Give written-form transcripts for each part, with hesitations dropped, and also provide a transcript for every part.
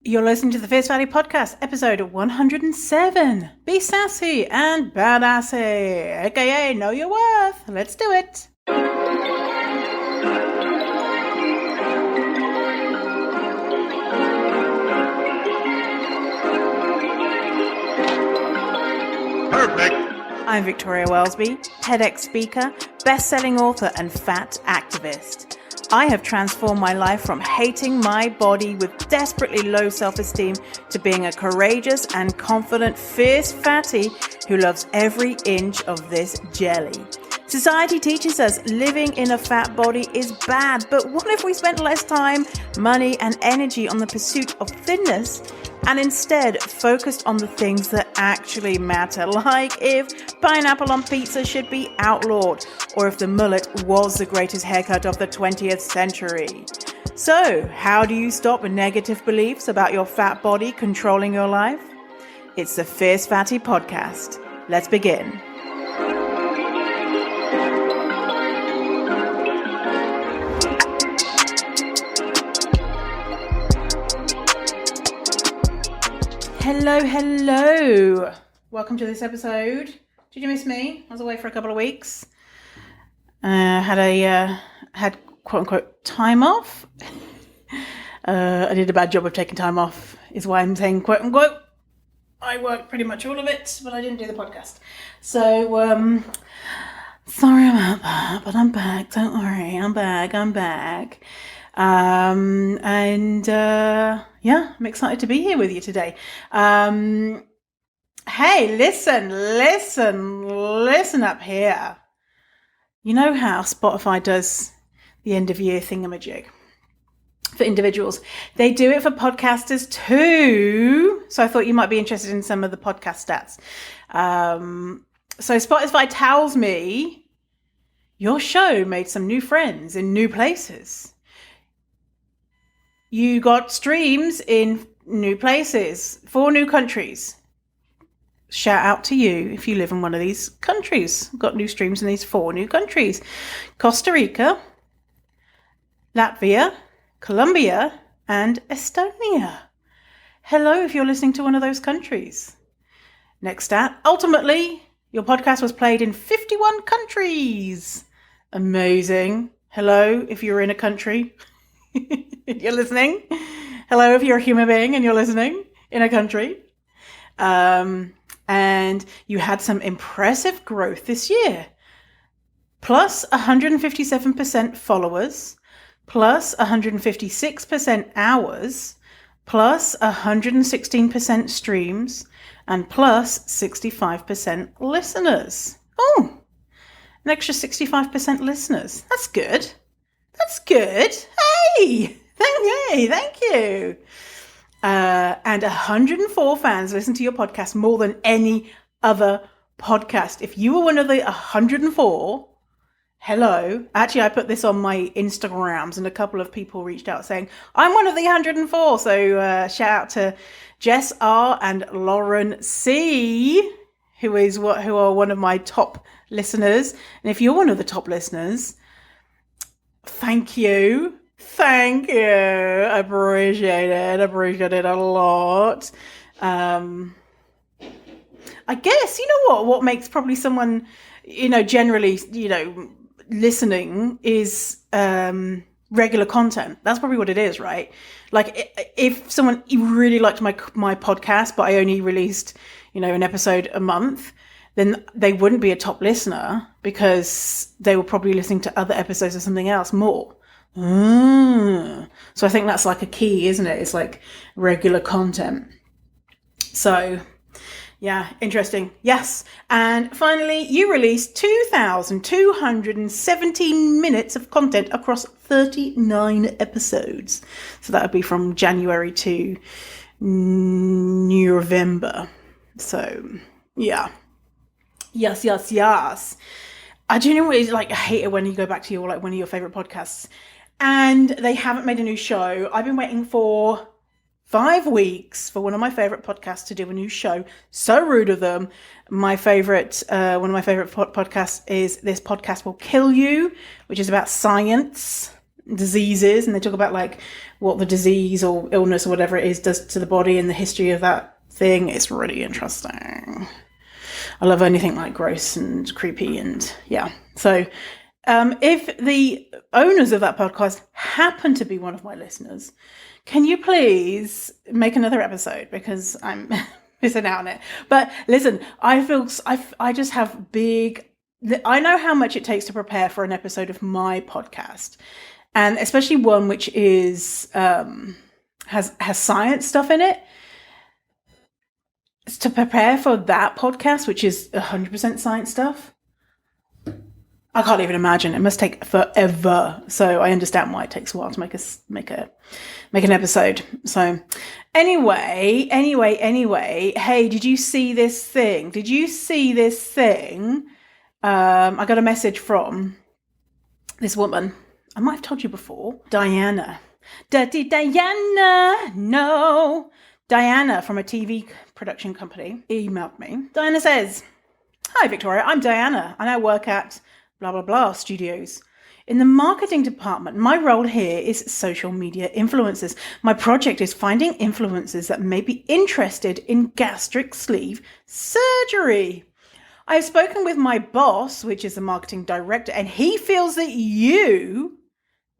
You're listening to the Fierce Valley Podcast, episode 107. Be sassy and badassy, aka know your worth. Let's do it. Perfect. I'm Victoria Wellesby, TEDx speaker, best-selling author, and fat activist. I have transformed my life from hating my body with desperately low self-esteem to being a courageous and confident, fierce fatty who loves every inch of this jelly. Society teaches us living in a fat body is bad, but what if we spent less time, money, and energy on the pursuit of thinness and instead focused on the things that actually matter, like if pineapple on pizza should be outlawed, or if the mullet was the greatest haircut of the 20th century. So, how do you stop negative beliefs about your fat body controlling your life? It's the Fierce Fatty Podcast. Let's begin. Hello. Welcome to this episode. Did you miss me? I was away for a couple of weeks. Had quote unquote time off. I did a bad job of taking time off, is why I'm saying quote unquote. I worked pretty much all of it, but I didn't do the podcast. So, sorry about that, but I'm back. Don't worry, I'm back. Yeah, I'm excited to be here with you today. Hey, listen up here. You know how Spotify does the end of year thingamajig for individuals? They do it for podcasters too. So I thought you might be interested in some of the podcast stats. So Spotify tells me your show made some new friends in new places. You got streams in new places, 4 new countries. Shout out to you if you live in one of these countries. Got new streams in these 4 new countries. Costa Rica, Latvia, Colombia, and Estonia. Hello if you're listening to one of those countries. Next stat, ultimately, your podcast was played in 51 countries. Amazing. Hello if you're in a country. You're listening. Hello if you're a human being and you're listening in a country. And you had some impressive growth this year. Plus 157% followers, plus 156% hours, plus 116% streams, and plus 65% listeners. Oh, an extra 65% listeners. That's good. Hey, thank you. And 104 fans listen to your podcast more than any other podcast. If you were one of the 104, hello. Actually, I put this on my Instagrams and a couple of people reached out saying, I'm one of the 104. So shout out to Jess R and Lauren C, who are one of my top listeners. And if you're one of the top listeners, thank you. I appreciate it a lot. I guess, you know what makes probably someone, generally, listening is regular content. That's probably what it is, right? Like if someone really liked my podcast, but I only released, an episode a month, then they wouldn't be a top listener because they were probably listening to other episodes of something else more. So I think that's like a key, isn't it? It's like regular content. So yeah, interesting. Yes. And finally, you released 2,217 minutes of content across 39 episodes. So that would be from January to November. So yeah. Yes. I genuinely I hate it when you go back to your one of your favorite podcasts and they haven't made a new show. I've been waiting for 5 weeks for one of my favorite podcasts to do a new show. So rude of them. One of my favorite podcasts is This Podcast Will Kill You, which is about science. diseases, and they talk about like what the disease or illness or whatever it is does to the body and the history of that thing. It's really interesting. I love anything like gross and creepy, and yeah. So if the owners of that podcast happen to be one of my listeners, can you please make another episode, because I'm missing out on it. But listen, I just have I know how much it takes to prepare for an episode of my podcast, and especially one which is has science stuff in it. To prepare for that podcast, which is 100% science stuff, I can't even imagine. It must take forever. So I understand why it takes a while to make an episode. So anyway, hey, did you see this thing? I got a message from this woman. I might have told you before. Diana. Dirty Diana. No. Diana from a TV production company emailed me. Diana says, "Hi, Victoria. I'm Diana, and I work at blah, blah, blah studios. In the marketing department, my role here is social media influencers. My project is finding influencers that may be interested in gastric sleeve surgery. I've spoken with my boss, which is the marketing director, and he feels that you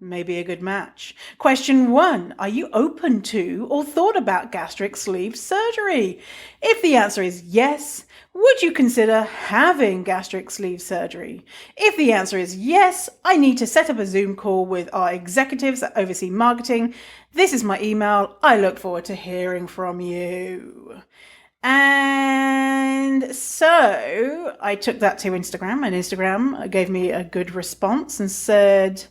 may be a good match. Question 1, are you open to or thought about gastric sleeve surgery? If the answer is yes, would you consider having gastric sleeve surgery? If the answer is yes, I need to set up a Zoom call with our executives that oversee marketing. This is my email. I look forward to hearing from you." And so I took that to Instagram, and Instagram gave me a good response and said,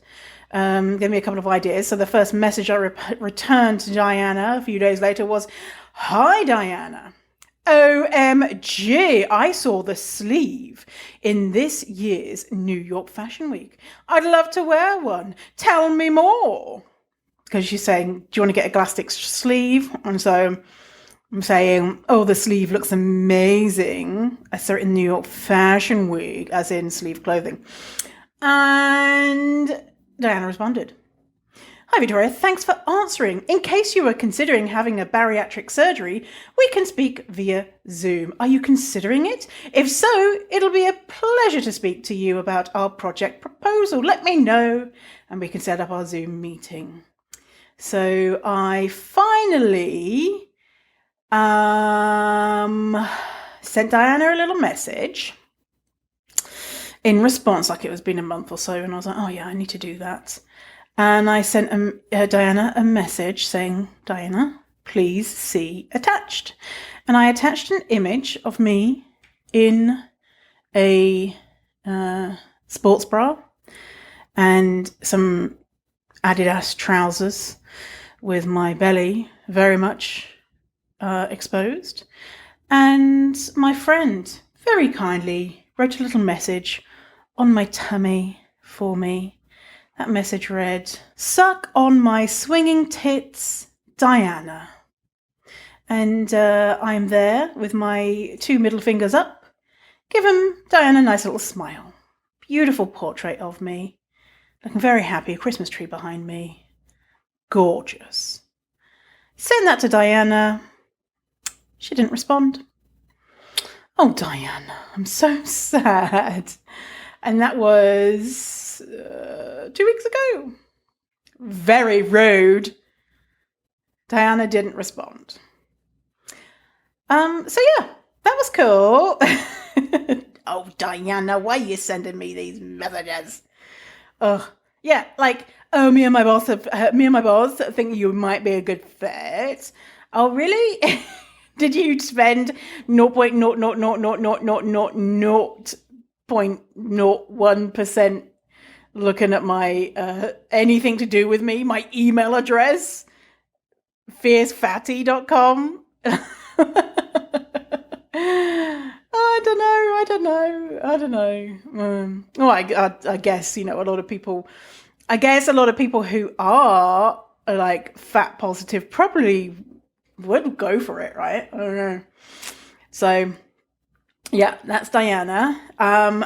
gave me a couple of ideas. So the first message I returned to Diana a few days later was, "Hi, Diana. OMG, I saw the sleeve in this year's New York Fashion Week. I'd love to wear one. Tell me more." Because she's saying, "Do you want to get a gastric sleeve?" And so I'm saying, "Oh, the sleeve looks amazing. I saw it in New York Fashion Week," as in sleeve clothing. And Diana responded, "Hi, Victoria. Thanks for answering. In case you were considering having a bariatric surgery, we can speak via Zoom. Are you considering it? If so, it'll be a pleasure to speak to you about our project proposal. Let me know, and we can set up our Zoom meeting." So I finally sent Diana a little message in response, like it was been a month or so, and I was like, "Oh yeah, I need to do that." And I sent Diana a message saying, "Diana, please see attached." And I attached an image of me in a sports bra and some Adidas trousers with my belly very much exposed. And my friend very kindly wrote a little message on my tummy for me. That message read, "Suck on my swinging tits, Diana." And I'm there with my 2 middle fingers up, giving Diana a nice little smile. Beautiful portrait of me, looking very happy, a Christmas tree behind me. Gorgeous. Send that to Diana. She didn't respond. Oh, Diana, I'm so sad. And that was 2 weeks ago. Very rude. Diana didn't respond. So yeah, that was cool. Oh, Diana, why are you sending me these messages? Oh, yeah, like, "Oh, me and my boss think you might be a good fit." Oh, really? Did you spend 0.0000000.01% looking at my anything to do with me, my email address, fiercefatty.com? I don't know. Well, I guess, a lot of people, who are like fat positive probably would go for it, right? I don't know. So yeah, that's Diana.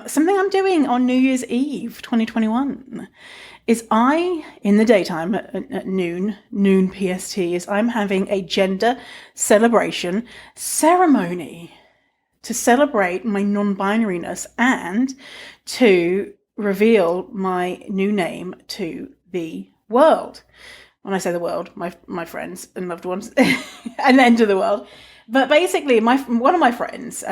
Something I'm doing on New Year's Eve 2021 is in the daytime at noon PST, is I'm having a gender celebration ceremony to celebrate my non-binariness and to reveal my new name to the world. When I say the world, my friends and loved ones, and then to the world. But basically, one of my friends,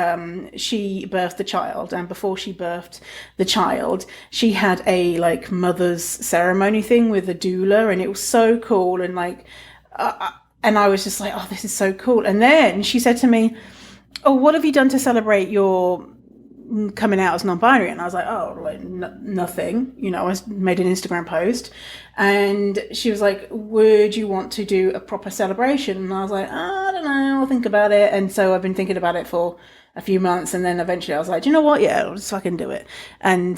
she birthed a child, and before she birthed the child, she had a like mother's ceremony thing with a doula, and it was so cool. And and I was just like, oh, this is so cool. And then she said to me, oh, what have you done to celebrate your coming out as non-binary? And I was like, oh, like nothing. I made an Instagram post, and she was like, would you want to do a proper celebration? And I was like, I don't know, I'll think about it. And so I've been thinking about it for a few months, and then eventually I was like, do you know what? Yeah, I'll just fucking do it. And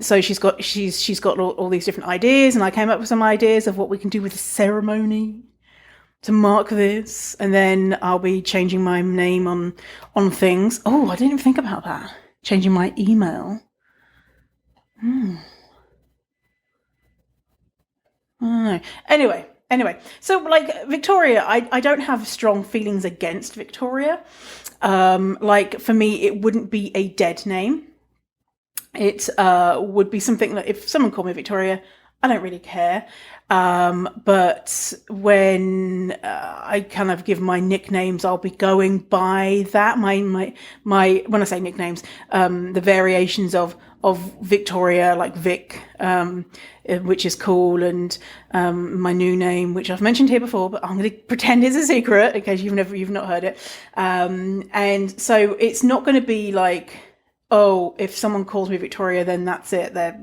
so she's got all these different ideas, and I came up with some ideas of what we can do with the ceremony to mark this. And then I'll be changing my name on things. Oh, I didn't even think about that. Changing my email. I don't know. Anyway. So, like, Victoria, I don't have strong feelings against Victoria. Like, for me, it wouldn't be a dead name. It would be something that if someone called me Victoria, I don't really care. But when I kind of give my nicknames, I'll be going by that. My when I say nicknames, the variations of Victoria, like Vic, which is cool, and my new name, which I've mentioned here before, but I'm going to pretend it's a secret in case you've not heard it. And so it's not going to be like, oh, if someone calls me Victoria, then that's it. They're,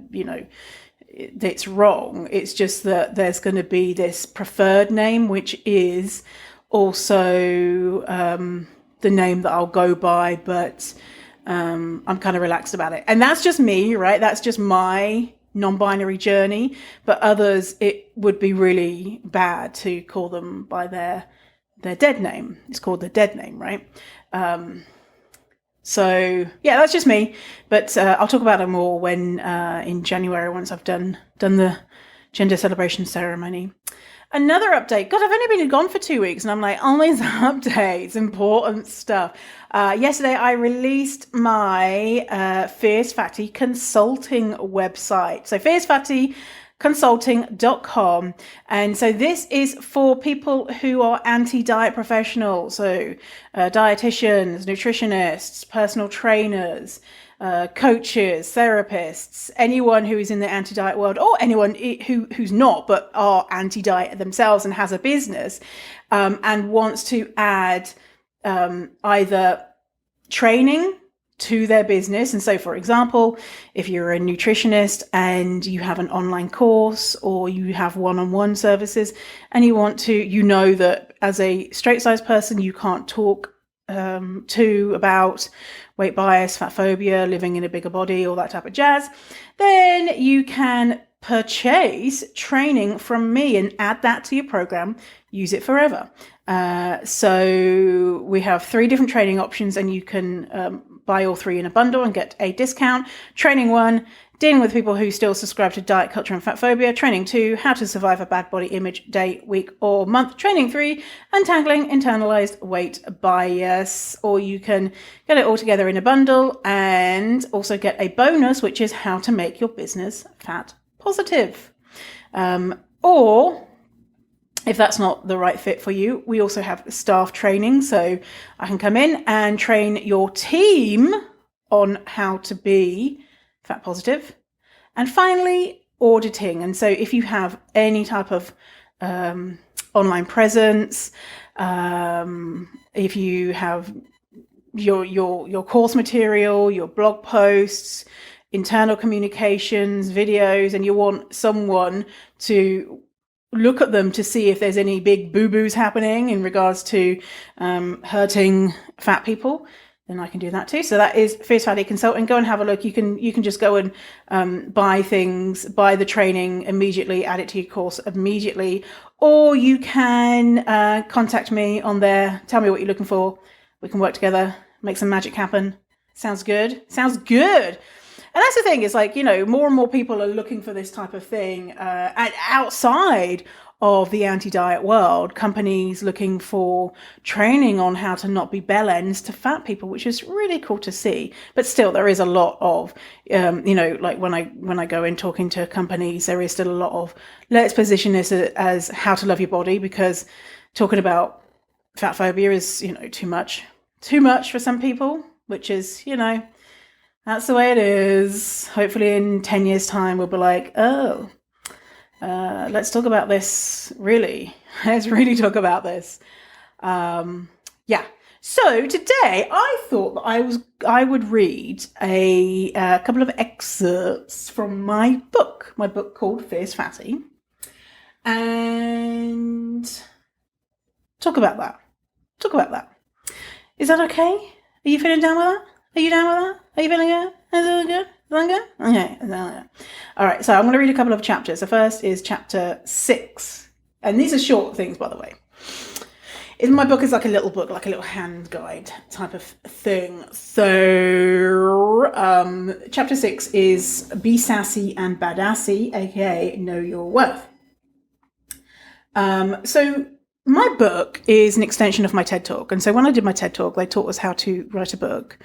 it's wrong. It's just that there's going to be this preferred name, which is also the name that I'll go by, but I'm kind of relaxed about it. And that's just me, right? That's just my non-binary journey. But others, it would be really bad to call them by their dead name. It's called the dead name, right? So yeah, that's just me, but I'll talk about it more when in January, once I've done the gender celebration ceremony. Another update. God, I've only been gone for 2 weeks, and I'm like, all these updates, important stuff. Yesterday, I released my Fierce Fatty consulting website. So fiercefattyconsulting.com. And so this is for people who are anti-diet professionals. So dietitians, nutritionists, personal trainers, coaches, therapists, anyone who is in the anti-diet world, or anyone who's not, but are anti-diet themselves and has a business, and wants to add either training to their business. And so, for example, if you're a nutritionist and you have an online course, or you have one-on-one services, and you want to, that as a straight-sized person, you can't talk about weight bias, fat phobia, living in a bigger body, all that type of jazz, then you can purchase training from me and add that to your program. Use it forever. So we have 3 different training options, and you can buy all 3 in a bundle and get a discount. Training 1, dealing with people who still subscribe to diet culture and fat phobia. Training 2, how to survive a bad body image day, week, or month. Training 3, untangling internalized weight bias. Or you can get it all together in a bundle and also get a bonus, which is how to make your business fat positive. Or if that's not the right fit for you, we also have staff training. So I can come in and train your team on how to be fat positive. And finally, auditing. And so if you have any type of online presence, if you have your course material, your blog posts, internal communications, videos, and you want someone to look at them to see if there's any big boo-boos happening in regards to hurting fat people, then I can do that too. So that is Fierce Fatty Consulting. Go and have a look. You can just go and buy the training immediately, add it to your course immediately, or you can contact me on there. Tell me what you're looking for. We can work together, make some magic happen. Sounds good? Sounds good. that's the thing, is like, more and more people are looking for this type of thing, and outside of the anti-diet world, companies looking for training on how to not be bell ends to fat people, which is really cool to see. But still, there is a lot of, like when I go in talking to companies, there is still a lot of, let's position this as how to love your body, because talking about fat phobia is, too much for some people, which is, that's the way it is. Hopefully in 10 years time, we'll be like, oh, let's talk about this. Let's really talk about this. Yeah. So today I thought that I would read a couple of excerpts from my book called Fierce Fatty, and talk about that. Is that okay? Are you feeling down with that? Are you down with that? Are you feeling good? Is it good? Okay. All right. So I'm going to read a couple of chapters. The first is chapter 6. And these are short things, by the way. My book is like a little book, like a little hand guide type of thing. So chapter 6 is Be Sassy and Badassy, aka Know Your Worth. So my book is an extension of my TED Talk. And so when I did my TED Talk, they taught us how to write a book.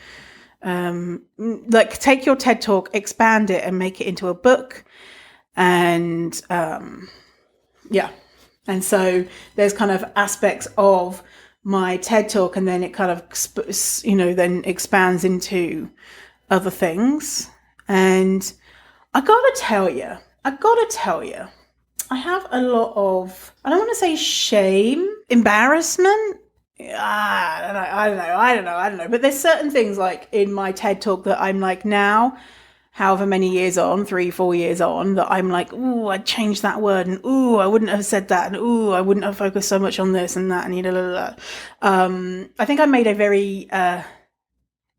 Like take your TED Talk, expand it and make it into a book. And and so there's kind of aspects of my TED Talk, and then it kind of then expands into other things. And I gotta tell you, I have a lot of, I don't want to say shame, embarrassment. I don't know. But there's certain things like in my TED Talk that I'm like now, however many years on, 3-4 years on, that I'm like, ooh, I'd change that word, and ooh, I wouldn't have said that, and ooh, I wouldn't have focused so much on this and that, and I think I made a very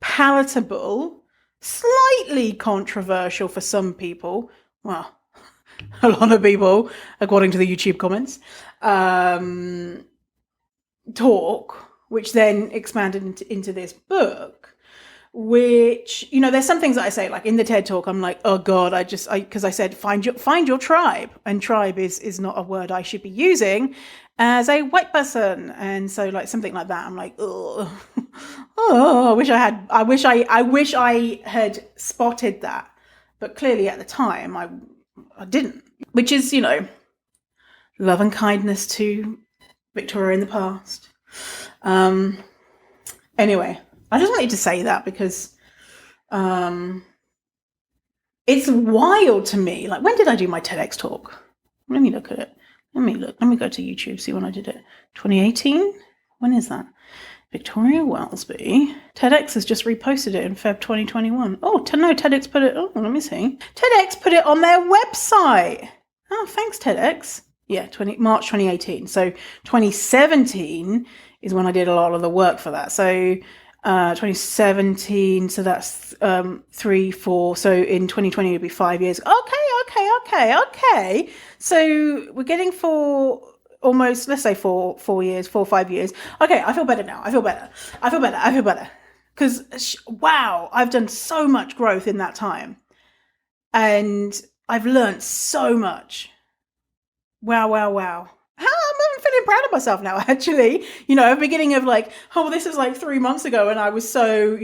palatable, slightly controversial for some people, well, a lot of people, according to the YouTube comments, talk, which then expanded into this book, which, there's some things that I say, like in the TED Talk, I'm like, oh God, because I said, find your tribe, and tribe is not a word I should be using as a white person. And so like something like that, I'm like, oh, I wish I had spotted that. But clearly at the time I didn't, which is, love and kindness to Victoria in the past. Anyway, I just wanted to say that because it's wild to me. Like, when did I do my TEDx talk? Let me look at it. Let me go to YouTube, see when I did it. 2018? When is that? Victoria Wellesby. TEDx has just reposted it in Feb 2021. Oh, no, TEDx put it, let me see. TEDx put it on their website. Oh, thanks, TEDx. Yeah, March 2018. So 2017 is when I did a lot of the work for that. So 2017, so that's 3, 4. So in 2020, it'd be 5 years. Okay. So we're getting for almost, let's say 4 years, 4 or 5 years. Okay, I feel better now. I feel better. Because, wow, I've done so much growth in that time. And I've learned so much. Wow. I'm feeling proud of myself now, actually. At the beginning of like, this is like 3 months ago, and I was so,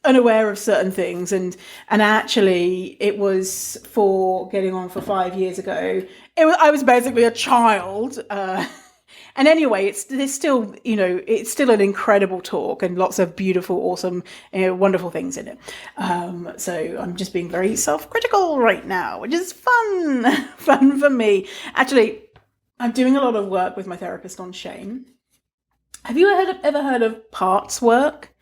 unaware of certain things. And actually, it was for getting on for 5 years ago. I was basically a child. And anyway, it's still an incredible talk and lots of beautiful, awesome, wonderful things in it. So I'm just being very self-critical right now, which is fun for me. Actually, I'm doing a lot of work with my therapist on shame. Have you ever heard of parts work?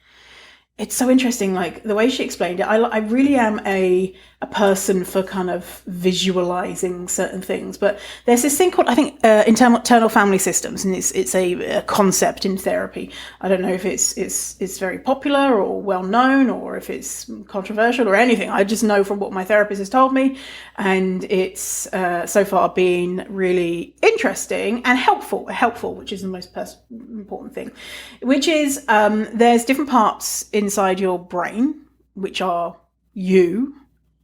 It's so interesting, like the way she explained it. I really am a person for kind of visualizing certain things, but there's this thing called, I think, internal family systems, and it's a concept in therapy. I don't know if it's very popular or well known, or if it's controversial or anything. I just know from what my therapist has told me, and it's so far been really interesting and helpful, which is the most important thing, which is there's different parts inside your brain, which are you,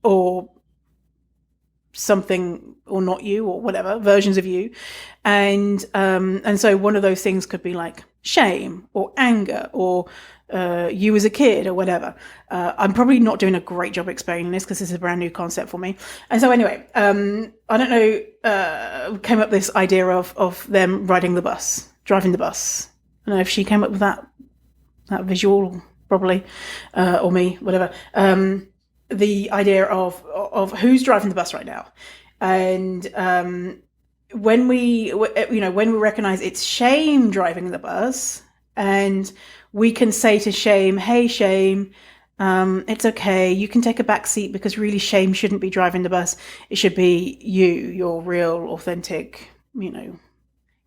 or something, or not you, or whatever, versions of you. And so one of those things could be like shame or anger or you as a kid or whatever. I'm probably not doing a great job explaining this because this is a brand new concept for me. And so anyway, I don't know, came up with this idea of them driving the bus. I don't know if she came up with that visual, probably, or me, whatever. The idea of who's driving the bus right now. And when we recognize it's shame driving the bus, and we can say to shame, hey, shame, it's okay. You can take a back seat, because really shame shouldn't be driving the bus. It should be you, your real, authentic,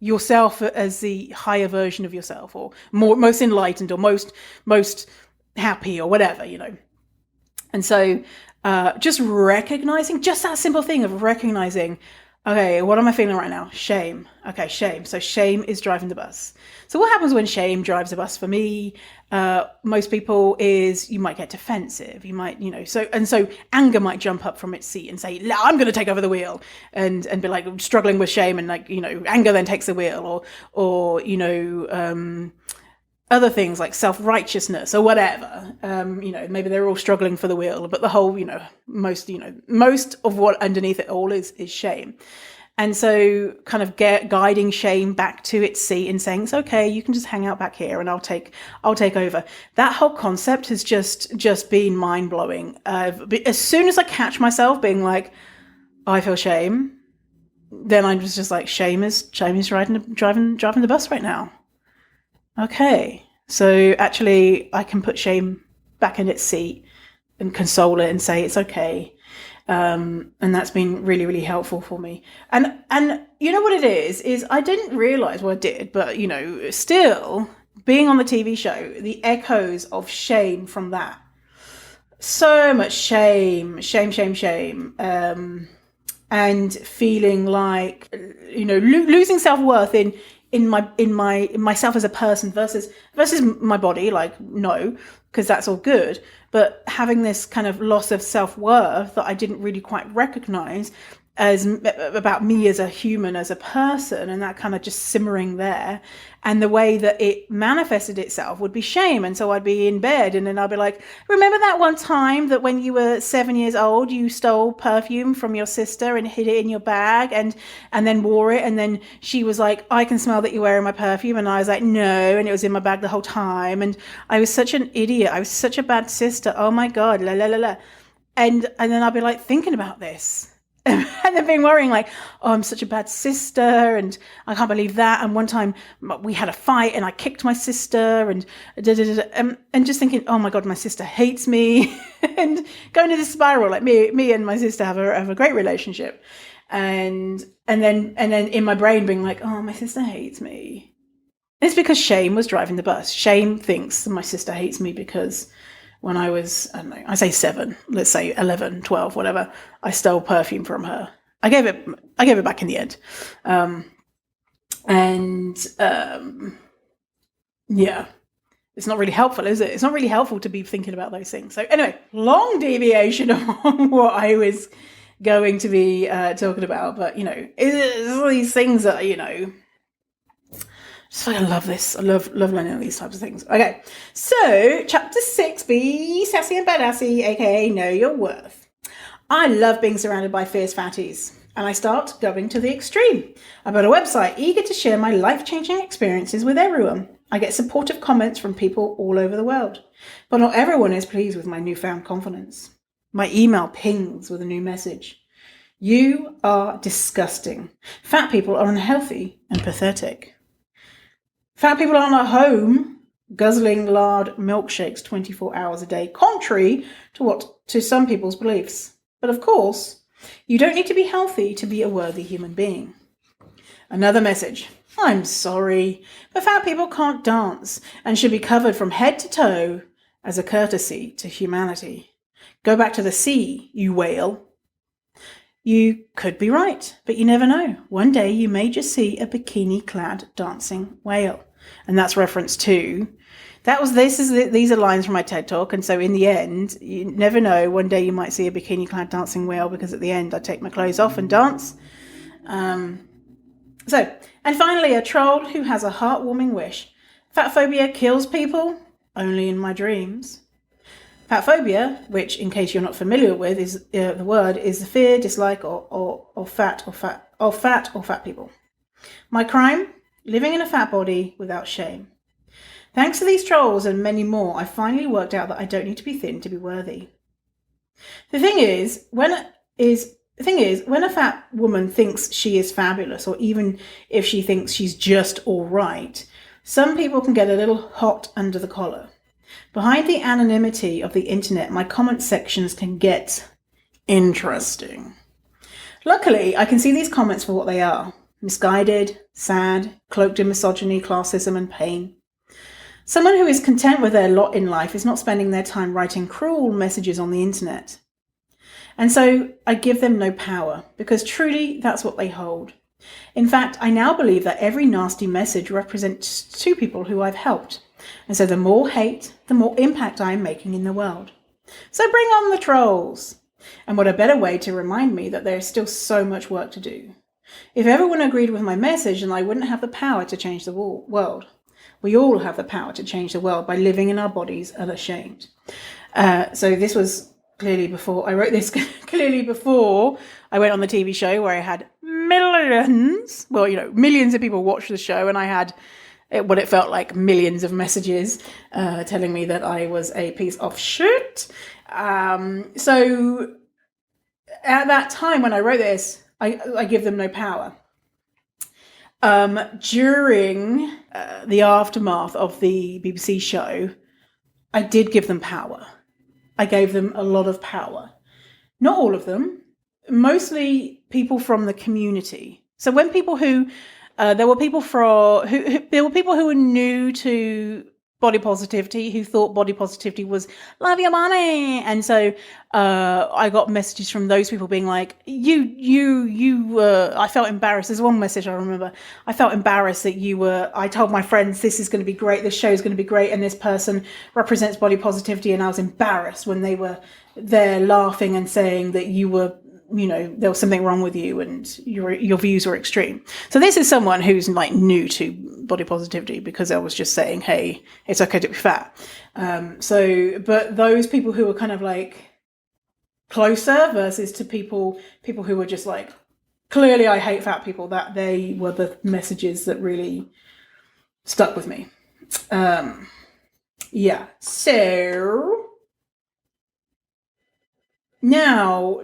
yourself as the higher version of yourself, or most enlightened, or most happy, or whatever, And so just recognizing, just that simple thing of recognizing, okay, what am I feeling right now? Shame. Okay, shame. So shame is driving the bus. So what happens when shame drives the bus for me? Most people is you might get defensive. You might, so anger might jump up from its seat and say, I'm going to take over the wheel, and be like struggling with shame, and anger then takes the wheel, or other things like self-righteousness or whatever. Maybe they're all struggling for the wheel, but the whole, most of what underneath it all is shame. And so kind of guiding shame back to its seat and saying, it's okay, you can just hang out back here and I'll take over. That whole concept has just been mind blowing. As soon as I catch myself being like, I feel shame, then I'm just like, shame is driving the bus right now. Okay, so actually I can put shame back in its seat and console it and say it's okay. And that's been really, really helpful for me. And you know what it is I didn't realize, well, I did, but still being on the TV show, the echoes of shame from that. So much shame. And feeling like, losing self-worth in myself as a person versus my body, like, no, because that's all good, but having this kind of loss of self-worth that I didn't really quite recognize as about me as a human, as a person, and that kind of just simmering there. And the way that it manifested itself would be shame. And so I'd be in bed and then I'd be like, remember that one time that when you were 7 years old, you stole perfume from your sister and hid it in your bag and then wore it. And then she was like, I can smell that you're wearing my perfume. And I was like, no. And it was in my bag the whole time. And I was such an idiot. I was such a bad sister. Oh my God. La, la, la, la. And then I'd be like thinking about this. And then being worrying like, oh, I'm such a bad sister and I can't believe that. And one time we had a fight and I kicked my sister and just thinking, oh my God, my sister hates me and going to this spiral. Like me and my sister have a great relationship. And then in my brain being like, oh, my sister hates me. It's because shame was driving the bus. Shame thinks my sister hates me because when I was, I don't know, I say 7, let's say 11, 12, whatever, I stole perfume from her. I gave it back in the end. Yeah, it's not really helpful, is it? It's not really helpful to be thinking about those things. So anyway, long deviation on what I was going to be talking about, but it's all these things that so I love this. I love learning all these types of things. Okay, so chapter 6, be sassy and badassy, aka know your worth. I love being surrounded by fierce fatties, and I start going to the extreme. I built a website eager to share my life-changing experiences with everyone. I get supportive comments from people all over the world, but not everyone is pleased with my newfound confidence. My email pings with a new message. You are disgusting. Fat people are unhealthy and pathetic. Fat people aren't at home guzzling lard milkshakes 24 hours a day, contrary to some people's beliefs. But of course, you don't need to be healthy to be a worthy human being. Another message. I'm sorry, but fat people can't dance and should be covered from head to toe as a courtesy to humanity. Go back to the sea, you whale. You could be right, but you never know. One day you may just see a bikini-clad dancing whale. And that's reference to These are lines from my TED Talk. And so in the end, you never know. One day you might see a bikini clad dancing whale, because at the end I take my clothes off and dance. And finally, a troll who has a heartwarming wish. Fat phobia kills people only in my dreams. Fat phobia, which, in case you're not familiar with, is the word is the fear, dislike, or fat people. My crime: living in a fat body without shame. Thanks to these trolls and many more, I finally worked out that I don't need to be thin to be worthy. The thing is, when a fat woman thinks she is fabulous, or even if she thinks she's just all right, some people can get a little hot under the collar. Behind the anonymity of the internet, my comment sections can get interesting. Luckily, I can see these comments for what they are: misguided, sad, cloaked in misogyny, classism, and pain. Someone who is content with their lot in life is not spending their time writing cruel messages on the internet. And so I give them no power, because truly that's what they hold. In fact, I now believe that every nasty message represents two people who I've helped. And so the more hate, the more impact I am making in the world. So bring on the trolls. And what a better way to remind me that there is still so much work to do. If everyone agreed with my message, then I wouldn't have the power to change the world. We all have the power to change the world by living in our bodies unashamed. So this was clearly before I wrote this, clearly before I went on the TV show, where I had millions of people watch the show, and I had what it felt like millions of messages telling me that I was a piece of shit. So at that time when I wrote this, I give them no power. During the aftermath of the BBC show, I did give them power. I gave them a lot of power. Not all of them, mostly people from the community. So when people there were people who were new to body positivity, who thought body positivity was love your body. And so I got messages from those people being like, I felt embarrassed. There's one message I remember. I felt embarrassed that I told my friends, this is going to be great, this show is going to be great, and this person represents body positivity, and I was embarrassed when they were there laughing and saying that there was something wrong with you and your views were extreme. So this is someone who's like new to body positivity, because I was just saying, hey, it's okay to be fat. But those people who were kind of like closer versus to people who were just like, clearly I hate fat people, that they were the messages that really stuck with me. Yeah. So now,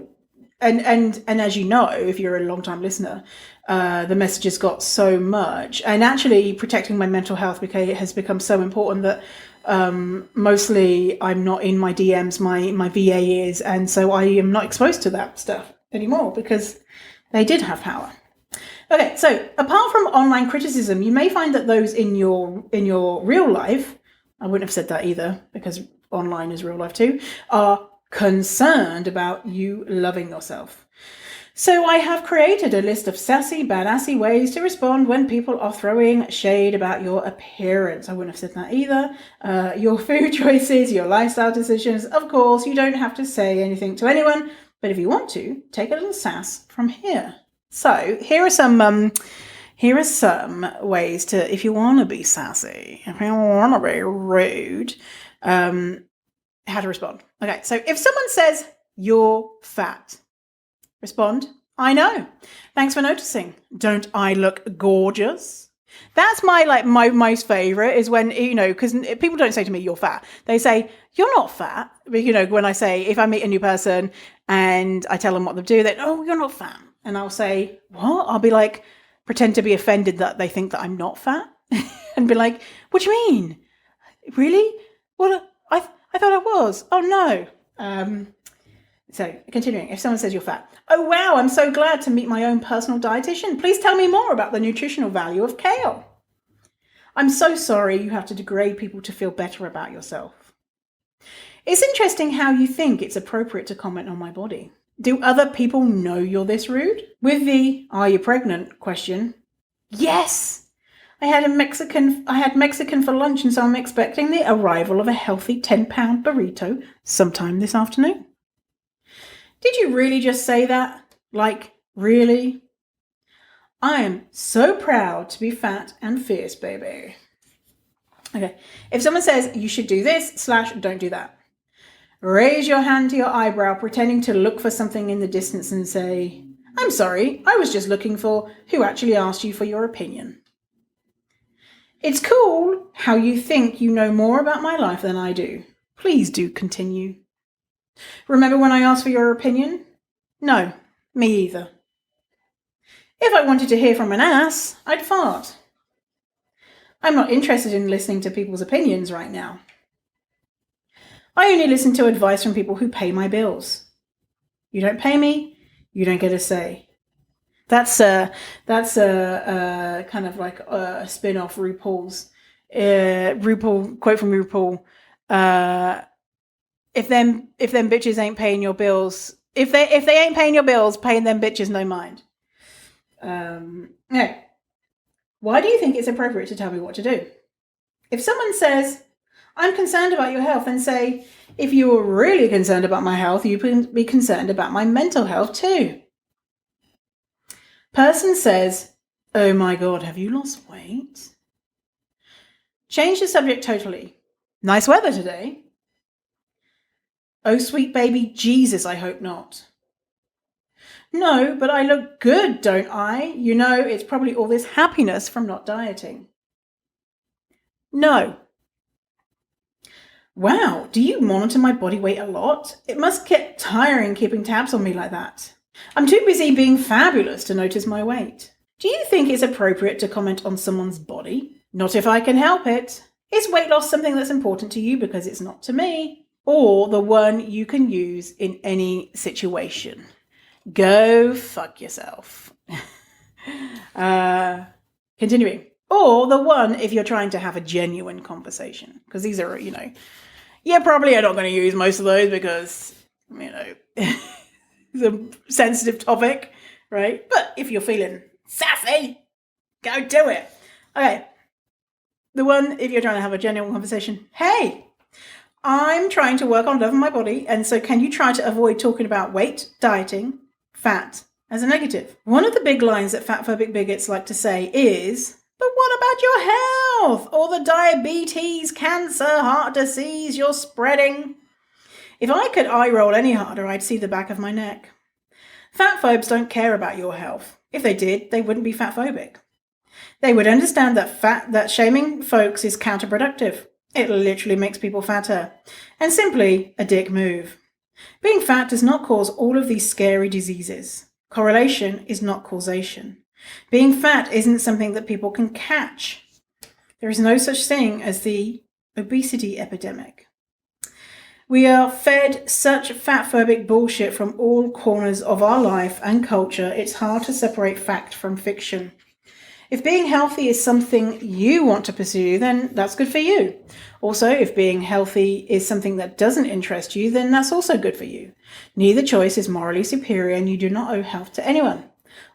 And as you know, if you're a long-time listener, the messages got so much. And actually protecting my mental health has become so important that mostly I'm not in my DMs, my VA is. And so I am not exposed to that stuff anymore, because they did have power. Okay, so apart from online criticism, you may find that those in your real life, I wouldn't have said that either, because online is real life too, are concerned about you loving yourself. So I have created a list of sassy, badassy ways to respond when people are throwing shade about your appearance. I wouldn't have said that either. Your food choices, your lifestyle decisions. Of course, you don't have to say anything to anyone, but if you want to, take a little sass from here. So here are some ways to, if you want to be sassy, if you want to be rude, how to respond. Okay, so if someone says, you're fat, respond, I know. Thanks for noticing. Don't I look gorgeous? That's my most favorite, is when, because people don't say to me, you're fat. They say, you're not fat. When I say, if I meet a new person and I tell them what to do, they, oh, you're not fat. And I'll say, what? I'll be like, pretend to be offended that they think that I'm not fat and be like, what do you mean? Really? Well, I thought I was. Oh, no. So continuing, if someone says you're fat, oh, wow, I'm so glad to meet my own personal dietitian. Please tell me more about the nutritional value of kale. I'm so sorry you have to degrade people to feel better about yourself. It's interesting how you think it's appropriate to comment on my body. Do other people know you're this rude? With the, are you pregnant question? Yes. I had Mexican for lunch, and so I'm expecting the arrival of a healthy 10-pound burrito sometime this afternoon. Did you really just say that? Like, really? I am so proud to be fat and fierce, baby. Okay, if someone says you should do this / don't do that, raise your hand to your eyebrow, pretending to look for something in the distance and say, I'm sorry, I was just looking for who actually asked you for your opinion. It's cool how you think you know more about my life than I do. Please do continue. Remember when I asked for your opinion? No, me either. If I wanted to hear from an ass, I'd fart. I'm not interested in listening to people's opinions right now. I only listen to advice from people who pay my bills. You don't pay me, you don't get a say. That's a kind of like a spin-off RuPaul's RuPaul quote from RuPaul. If them bitches ain't paying your bills, if they ain't paying your bills, paying them bitches no mind. Okay. Why do you think it's appropriate to tell me what to do? If someone says, I'm concerned about your health, then say, if you were really concerned about my health, you can be concerned about my mental health too. Person says, oh my God, have you lost weight? Change the subject totally. Nice weather today. Oh, sweet baby Jesus, I hope not. No, but I look good, don't I? You know, it's probably all this happiness from not dieting. No. Wow, do you monitor my body weight a lot? It must get tiring keeping tabs on me like that. I'm too busy being fabulous to notice my weight. Do you think it's appropriate to comment on someone's body? Not if I can help it. Is weight loss something that's important to you because it's not to me? Or the one you can use in any situation? Go fuck yourself. Continuing. Or the one if you're trying to have a genuine conversation. Because these are, you probably are not going to use most of those because, it's a sensitive topic, right? But if you're feeling sassy, go do it. Okay. The one if you're trying to have a genuine conversation. Hey, I'm trying to work on loving my body, and so can you try to avoid talking about weight, dieting, fat as a negative? One of the big lines that fatphobic bigots like to say is, but what about your health? Or the diabetes, cancer, heart disease you're spreading? If I could eye roll any harder, I'd see the back of my neck. Fatphobes don't care about your health. If they did, they wouldn't be fatphobic. They would understand that shaming folks is counterproductive. It literally makes people fatter. And simply a dick move. Being fat does not cause all of these scary diseases. Correlation is not causation. Being fat isn't something that people can catch. There is no such thing as the obesity epidemic. We are fed such fatphobic bullshit from all corners of our life and culture, it's hard to separate fact from fiction. If being healthy is something you want to pursue, then that's good for you. Also, if being healthy is something that doesn't interest you, then that's also good for you. Neither choice is morally superior, and you do not owe health to anyone.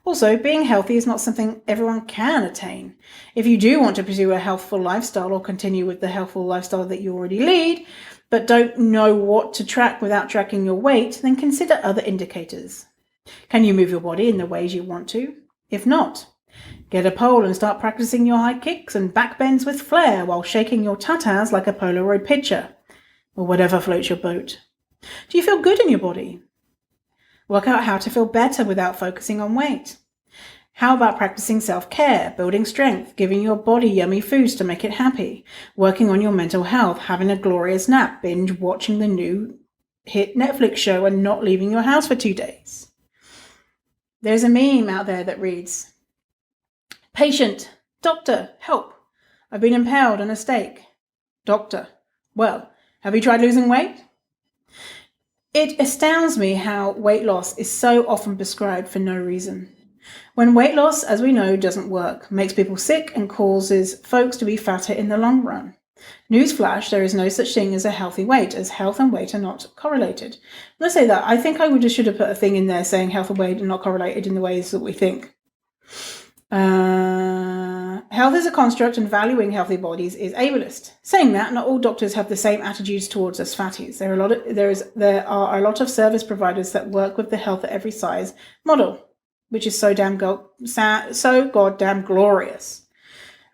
Also, being healthy is not something everyone can attain. If you do want to pursue a healthful lifestyle or continue with the healthful lifestyle that you already lead, but don't know what to track without tracking your weight, then consider other indicators. Can you move your body in the ways you want to? If not, get a pole and start practicing your high kicks and back bends with flair while shaking your tatas like a Polaroid picture, or whatever floats your boat. Do you feel good in your body? Work out how to feel better without focusing on weight. How about practicing self-care, building strength, giving your body yummy foods to make it happy, working on your mental health, having a glorious nap, binge watching the new hit Netflix show and not leaving your house for 2 days? There's a meme out there that reads, patient, doctor, help. I've been impaled on a stake. Doctor, well, have you tried losing weight? It astounds me how weight loss is so often prescribed for no reason. When weight loss, as we know, doesn't work, makes people sick and causes folks to be fatter in the long run. Newsflash, there is no such thing as a healthy weight, as health and weight are not correlated. When I say that, I think I should have put a thing in there saying health and weight are not correlated in the ways that we think. Health is a construct and valuing healthy bodies is ableist. Saying that, not all doctors have the same attitudes towards us fatties. There are a lot of service providers that work with the health at every size model, which is so goddamn glorious.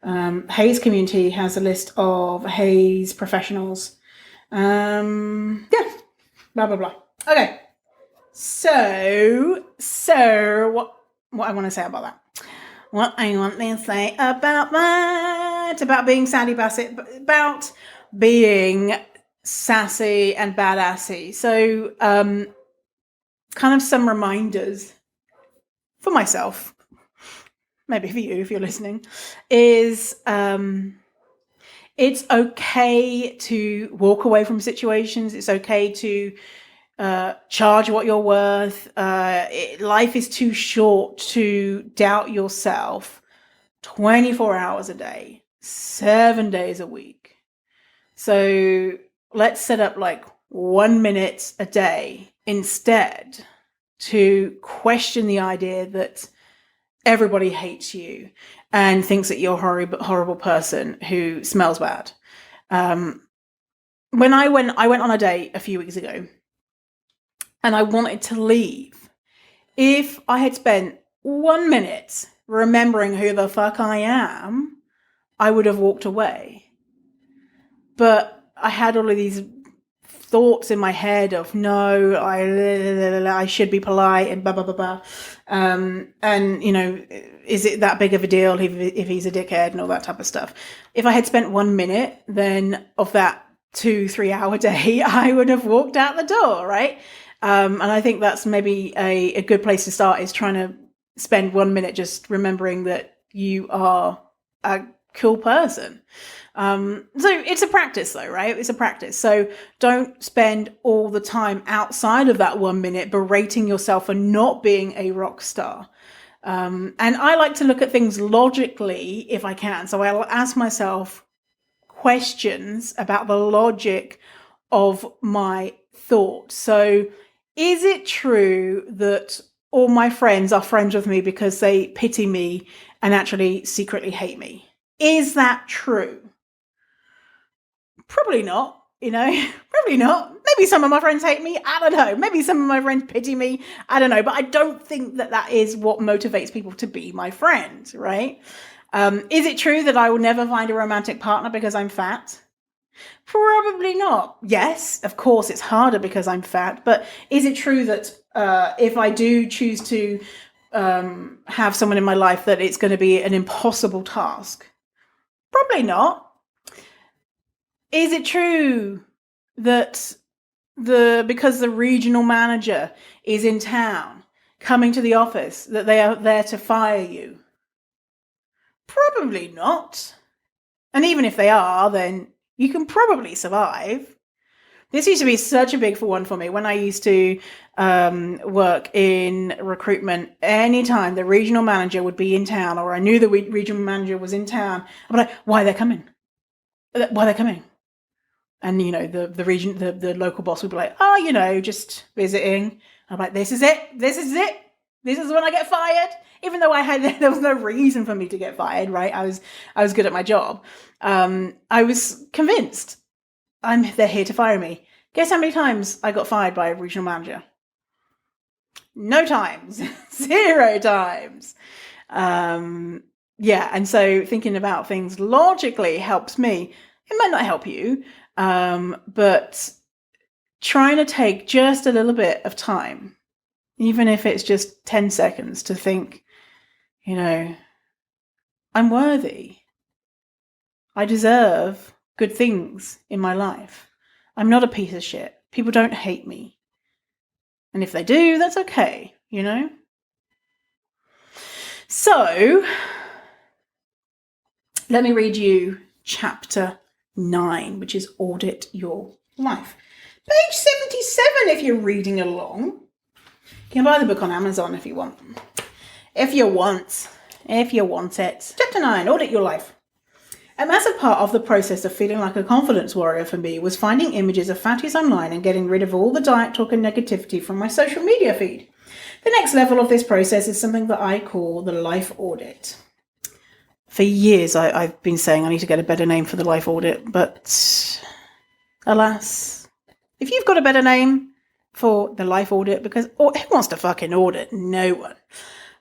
Hayes community has a list of Hayes professionals. Blah, blah, blah. Okay. So what I want to say about that. What I want to say about that, about being Sandy Bassett, about being sassy and badassy. So, kind of some reminders for myself, maybe for you if you're listening, is it's okay to walk away from situations. It's okay to charge what you're worth. Life is too short to doubt yourself 24 hours a day, 7 days a week. So let's set up like 1 minute a day instead to question the idea that everybody hates you and thinks that you're a horrible person who smells bad. When I went on a date a few weeks ago, and I wanted to leave, if I had spent 1 minute remembering who the fuck I am, I would have walked away. But I had all of these thoughts in my head of, no, I should be polite and blah, blah, blah, blah. And, you know, is it that big of a deal if he's a dickhead and all that type of stuff? If I had spent 1 minute, then of that 2-3 hour day, I would have walked out the door, right? And I think that's maybe a good place to start, is trying to spend 1 minute just remembering that you are a cool person. So it's a practice though, right? It's a practice. So don't spend all the time outside of that 1 minute berating yourself for not being a rock star. And I like to look at things logically if I can. So I'll ask myself questions about the logic of my thoughts. So is it true that all my friends are friends with me because they pity me and actually secretly hate me? Is that true? Probably not, you know, probably not. Maybe some of my friends hate me. I don't know. Maybe some of my friends pity me. I don't know. But I don't think that that is what motivates people to be my friend, right? Is it true that I will never find a romantic partner because I'm fat? Probably not. Yes, of course, it's harder because I'm fat. But is it true that if I do choose to have someone in my life, that it's going to be an impossible task? Probably not. Is it true that because the regional manager is in town coming to the office, that they are there to fire you? Probably not. And even if they are, then you can probably survive. This used to be such a big one for me when I used to work in recruitment. Anytime the regional manager would be in town, or I knew the regional manager was in town, I'd be like, why are they coming? Why are they coming? And, you know, the local boss would be like, oh, you know, just visiting. I'm like, this is it. This is it. This is when I get fired. Even though there was no reason for me to get fired, right? I was good at my job. I was convinced they're here to fire me. Guess how many times I got fired by a regional manager? No times. 0 times. Yeah. And so thinking about things logically helps me. It might not help you, but trying to take just a little bit of time, even if it's just 10 seconds, to think, you know, I'm worthy. I deserve good things in my life. I'm not a piece of shit. People don't hate me. And if they do, that's okay, you know? So, let me read you chapter 9, which is Audit Your Life. Page 77 if you're reading along. You can buy the book on Amazon if you want. If you want it. Chapter 9, Audit Your Life. A massive part of the process of feeling like a confidence warrior for me was finding images of fatties online and getting rid of all the diet talk and negativity from my social media feed. The next level of this process is something that I call the life audit. For years, I've been saying I need to get a better name for the life audit, but alas, if you've got a better name for the life audit, because who wants to fucking audit? No one.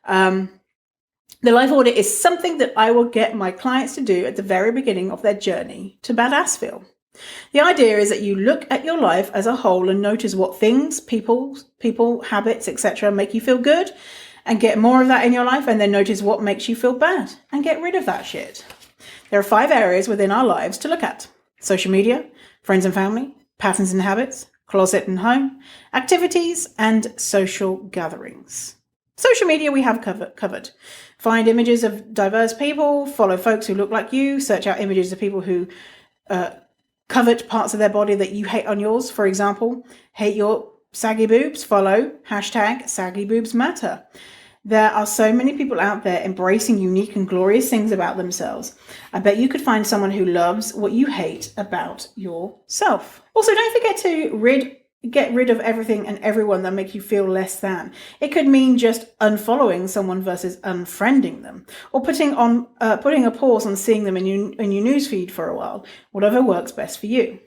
The life audit is something that I will get my clients to do at the very beginning of their journey to Badassville. The idea is that you look at your life as a whole and notice what things, people, habits, etc. make you feel good and get more of that in your life, and then notice what makes you feel bad and get rid of that shit. There are 5 areas within our lives to look at: social media, friends and family, patterns and habits, closet and home, activities, and social gatherings. Social media we have covered. Find images of diverse people, follow folks who look like you, search out images of people who covet parts of their body that you hate on yours. For example, hate your saggy boobs, follow #SaggyBoobsMatter. There are so many people out there embracing unique and glorious things about themselves. I bet you could find someone who loves what you hate about yourself. Also, don't forget to get rid of everything and everyone that make you feel less than. It could mean just unfollowing someone versus unfriending them, or putting a pause on seeing them in your newsfeed for a while, whatever works best for you.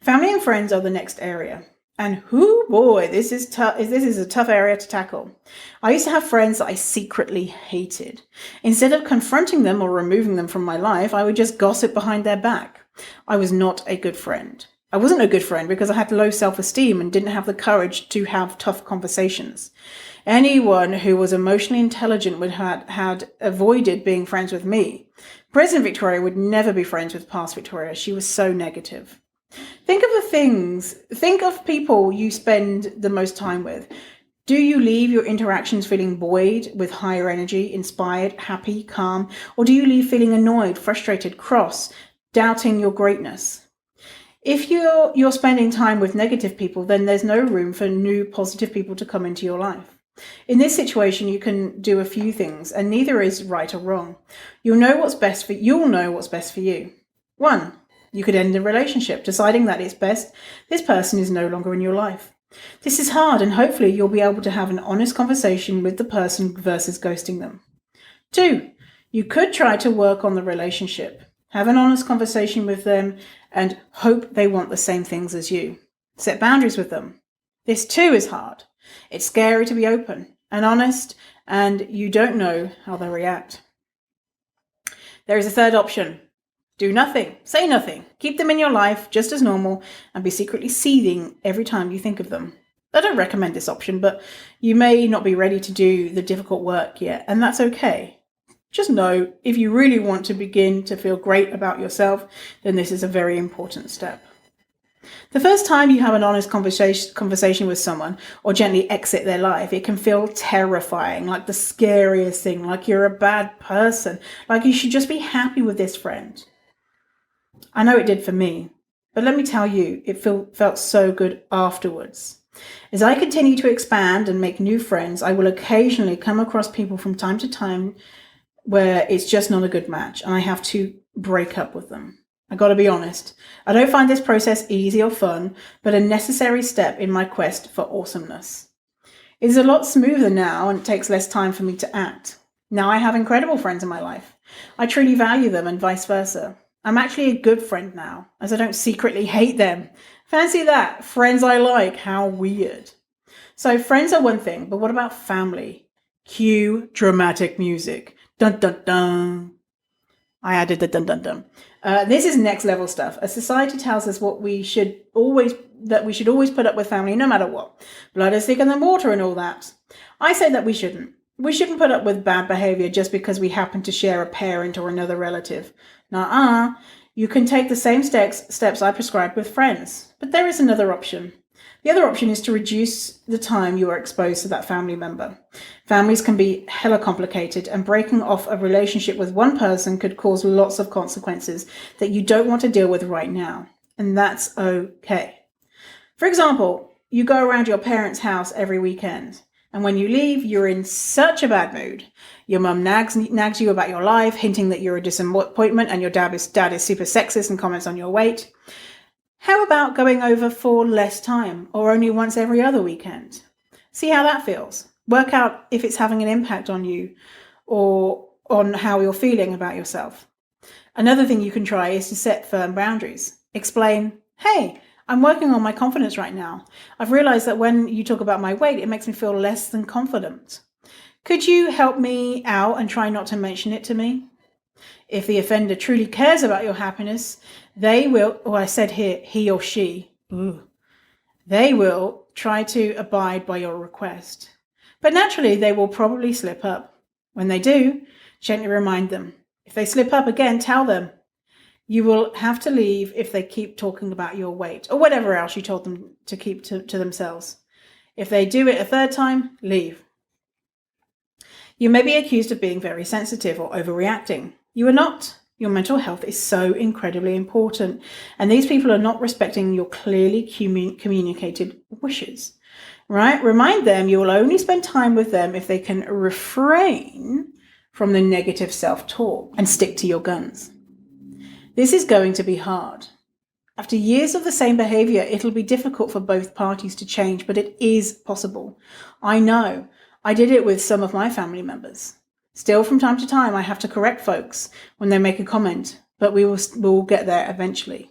Family and friends are the next area. And this is tough. This is a tough area to tackle. I used to have friends that I secretly hated. Instead of confronting them or removing them from my life, I would just gossip behind their back. I was not a good friend. I wasn't a good friend because I had low self-esteem and didn't have the courage to have tough conversations. Anyone who was emotionally intelligent would had avoided being friends with me. Present Victoria would never be friends with past Victoria. She was so negative. Think of people you spend the most time with. Do you leave your interactions feeling buoyed with higher energy, inspired, happy, calm, or do you leave feeling annoyed, frustrated, cross, doubting your greatness? If you're spending time with negative people, then there's no room for new positive people to come into your life. In this situation, you can do a few things, and neither is right or wrong. You'll know what's best for you. 1. You could end a relationship, deciding that it's best this person is no longer in your life. This is hard, and hopefully you'll be able to have an honest conversation with the person versus ghosting them. 2. You could try to work on the relationship. Have an honest conversation with them and hope they want the same things as you. Set boundaries with them. This too is hard. It's scary to be open and honest, and you don't know how they'll react. There is a third option. Do nothing. Say nothing. Keep them in your life just as normal and be secretly seething every time you think of them. I don't recommend this option, but you may not be ready to do the difficult work yet, and that's okay. Just know, if you really want to begin to feel great about yourself, then this is a very important step. The first time you have an honest conversation with someone or gently exit their life, it can feel terrifying, like the scariest thing, like you're a bad person, like you should just be happy with this friend. I know it did for me, but let me tell you, it felt so good afterwards. As I continue to expand and make new friends, I will occasionally come across people from time to time where it's just not a good match and I have to break up with them. I gotta be honest, I don't find this process easy or fun, but a necessary step in my quest for awesomeness. It is a lot smoother now and it takes less time for me to act. Now I have incredible friends in my life. I truly value them and vice versa. I'm actually a good friend now, as I don't secretly hate them. Fancy that, friends I like, how weird. So friends are one thing, but what about family? Cue dramatic music. Dun dun dun. I added the dun dun dun. This is next level stuff. A society tells us we should always put up with family no matter what. Blood is thicker than water and all that. I say that we shouldn't. We shouldn't put up with bad behavior just because we happen to share a parent or another relative. Nuh-uh. You can take the same steps I prescribed with friends. But there is another option. The other option is to reduce the time you are exposed to that family member. Families can be hella complicated, and breaking off a relationship with one person could cause lots of consequences that you don't want to deal with right now. And that's okay. For example, you go around your parents' house every weekend, and when you leave, you're in such a bad mood. Your mum nags you about your life, hinting that you're a disappointment and your dad is super sexist and comments on your weight. How about going over for less time or only once every other weekend? See how that feels. Work out if it's having an impact on you or on how you're feeling about yourself. Another thing you can try is to set firm boundaries. Explain, hey, I'm working on my confidence right now. I've realized that when you talk about my weight, it makes me feel less than confident. Could you help me out and try not to mention it to me? If the offender truly cares about your happiness, they will, I said here, he or she, they will try to abide by your request. But naturally, they will probably slip up. When they do, gently remind them. If they slip up again, tell them. You will have to leave if they keep talking about your weight or whatever else you told them to keep to themselves. If they do it a third time, leave. You may be accused of being very sensitive or overreacting. You are not. Your mental health is so incredibly important, and these people are not respecting your clearly communicated wishes. Right? Remind them you will only spend time with them if they can refrain from the negative self-talk and stick to your guns. This is going to be hard. After years of the same behavior, it'll be difficult for both parties to change, but it is possible. I know. I did it with some of my family members. Still, from time to time, I have to correct folks when they make a comment, but we'll get there eventually.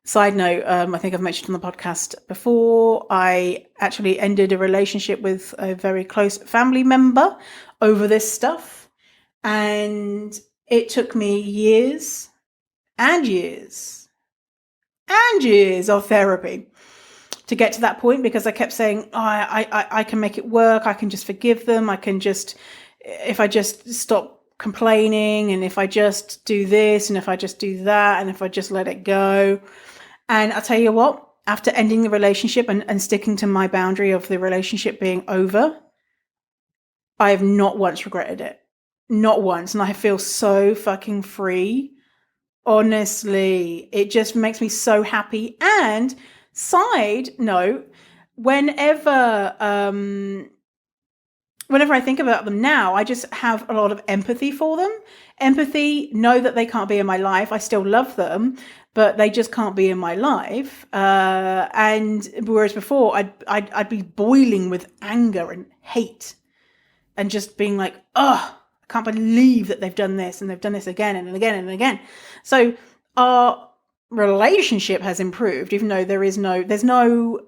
Side note, I think I've mentioned on the podcast before, I actually ended a relationship with a very close family member over this stuff. And it took me years and years and years of therapy to get to that point, because I kept saying, I can make it work. I can just forgive them. I can just, if I just stop complaining, and if I just do this, and if I just do that, and if I just let it go. And I'll tell you what, after ending the relationship and sticking to my boundary of the relationship being over, I have not once regretted it. Not once. And I feel so fucking free. Honestly, it just makes me so happy. And side note, whenever I think about them now, I just have a lot of empathy for them. Empathy, know that they can't be in my life. I still love them, but they just can't be in my life. And whereas before, I'd be boiling with anger and hate, and just being like, I can't believe that they've done this, and they've done this again and again and again. So our relationship has improved, even though there's no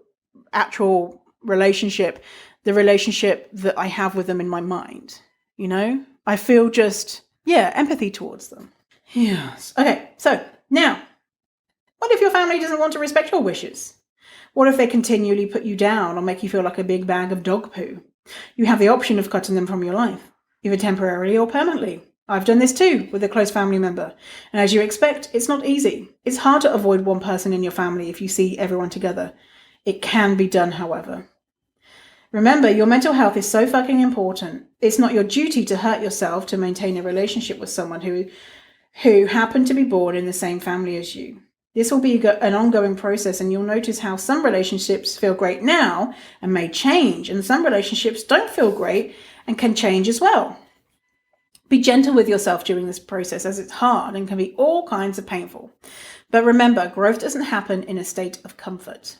actual relationship. The relationship that I have with them in my mind, I feel just, empathy towards them. Yes. Okay. So now, what if your family doesn't want to respect your wishes? What if they continually put you down or make you feel like a big bag of dog poo? You have the option of cutting them from your life, either temporarily or permanently. I've done this too with a close family member. And as you expect, it's not easy. It's hard to avoid one person in your family if you see everyone together. It can be done, however. Remember, your mental health is so fucking important. It's not your duty to hurt yourself to maintain a relationship with someone who happened to be born in the same family as you. This will be an ongoing process, and you'll notice how some relationships feel great now and may change, and some relationships don't feel great and can change as well. Be gentle with yourself during this process, as it's hard and can be all kinds of painful. But remember, growth doesn't happen in a state of comfort.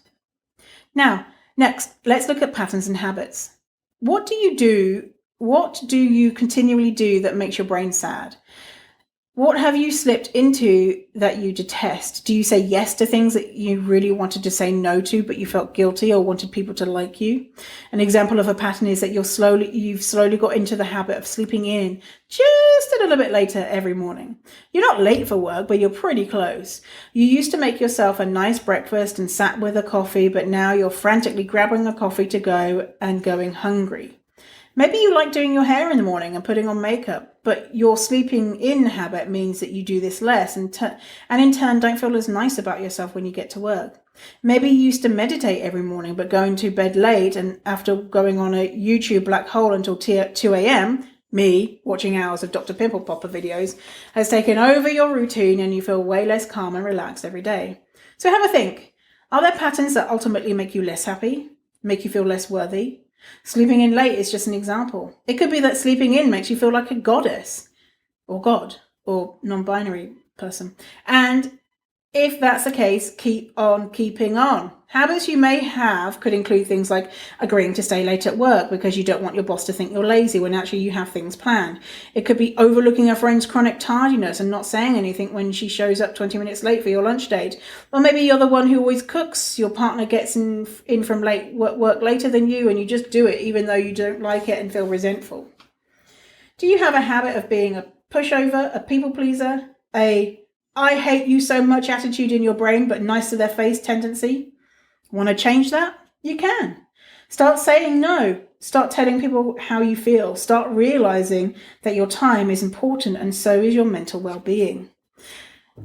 Now, next, let's look at patterns and habits. What do you continually do that makes your brain sad? What have you slipped into that you detest? Do you say yes to things that you really wanted to say no to, but you felt guilty or wanted people to like you? An example of a pattern is that you've slowly got into the habit of sleeping in just a little bit later every morning. You're not late for work, but you're pretty close. You used to make yourself a nice breakfast and sat with a coffee, but now you're frantically grabbing a coffee to go and going hungry. Maybe you like doing your hair in the morning and putting on makeup, but your sleeping in habit means that you do this less and in turn don't feel as nice about yourself when you get to work. Maybe you used to meditate every morning, but going to bed late, and after going on a YouTube black hole until 2 a.m., me watching hours of Dr. Pimple Popper videos has taken over your routine, and you feel way less calm and relaxed every day. So have a think. Are there patterns that ultimately make you less happy, make you feel less worthy? Sleeping in late is just an example. It could be that sleeping in makes you feel like a goddess or god or non-binary person. And If that's the case, keep on keeping on. Habits you may have could include things like agreeing to stay late at work because you don't want your boss to think you're lazy when actually you have things planned. It could be overlooking a friend's chronic tardiness and not saying anything when she shows up 20 minutes late for your lunch date. Or maybe you're the one who always cooks. Your partner gets in from late work later than you and you just do it even though you don't like it and feel resentful. Do you have a habit of being a pushover, a people pleaser, a I hate you so much attitude in your brain but nice to their face tendency? Want to change that? You can. Start saying no. Start telling people how you feel. Start realizing that your time is important and so is your mental well-being.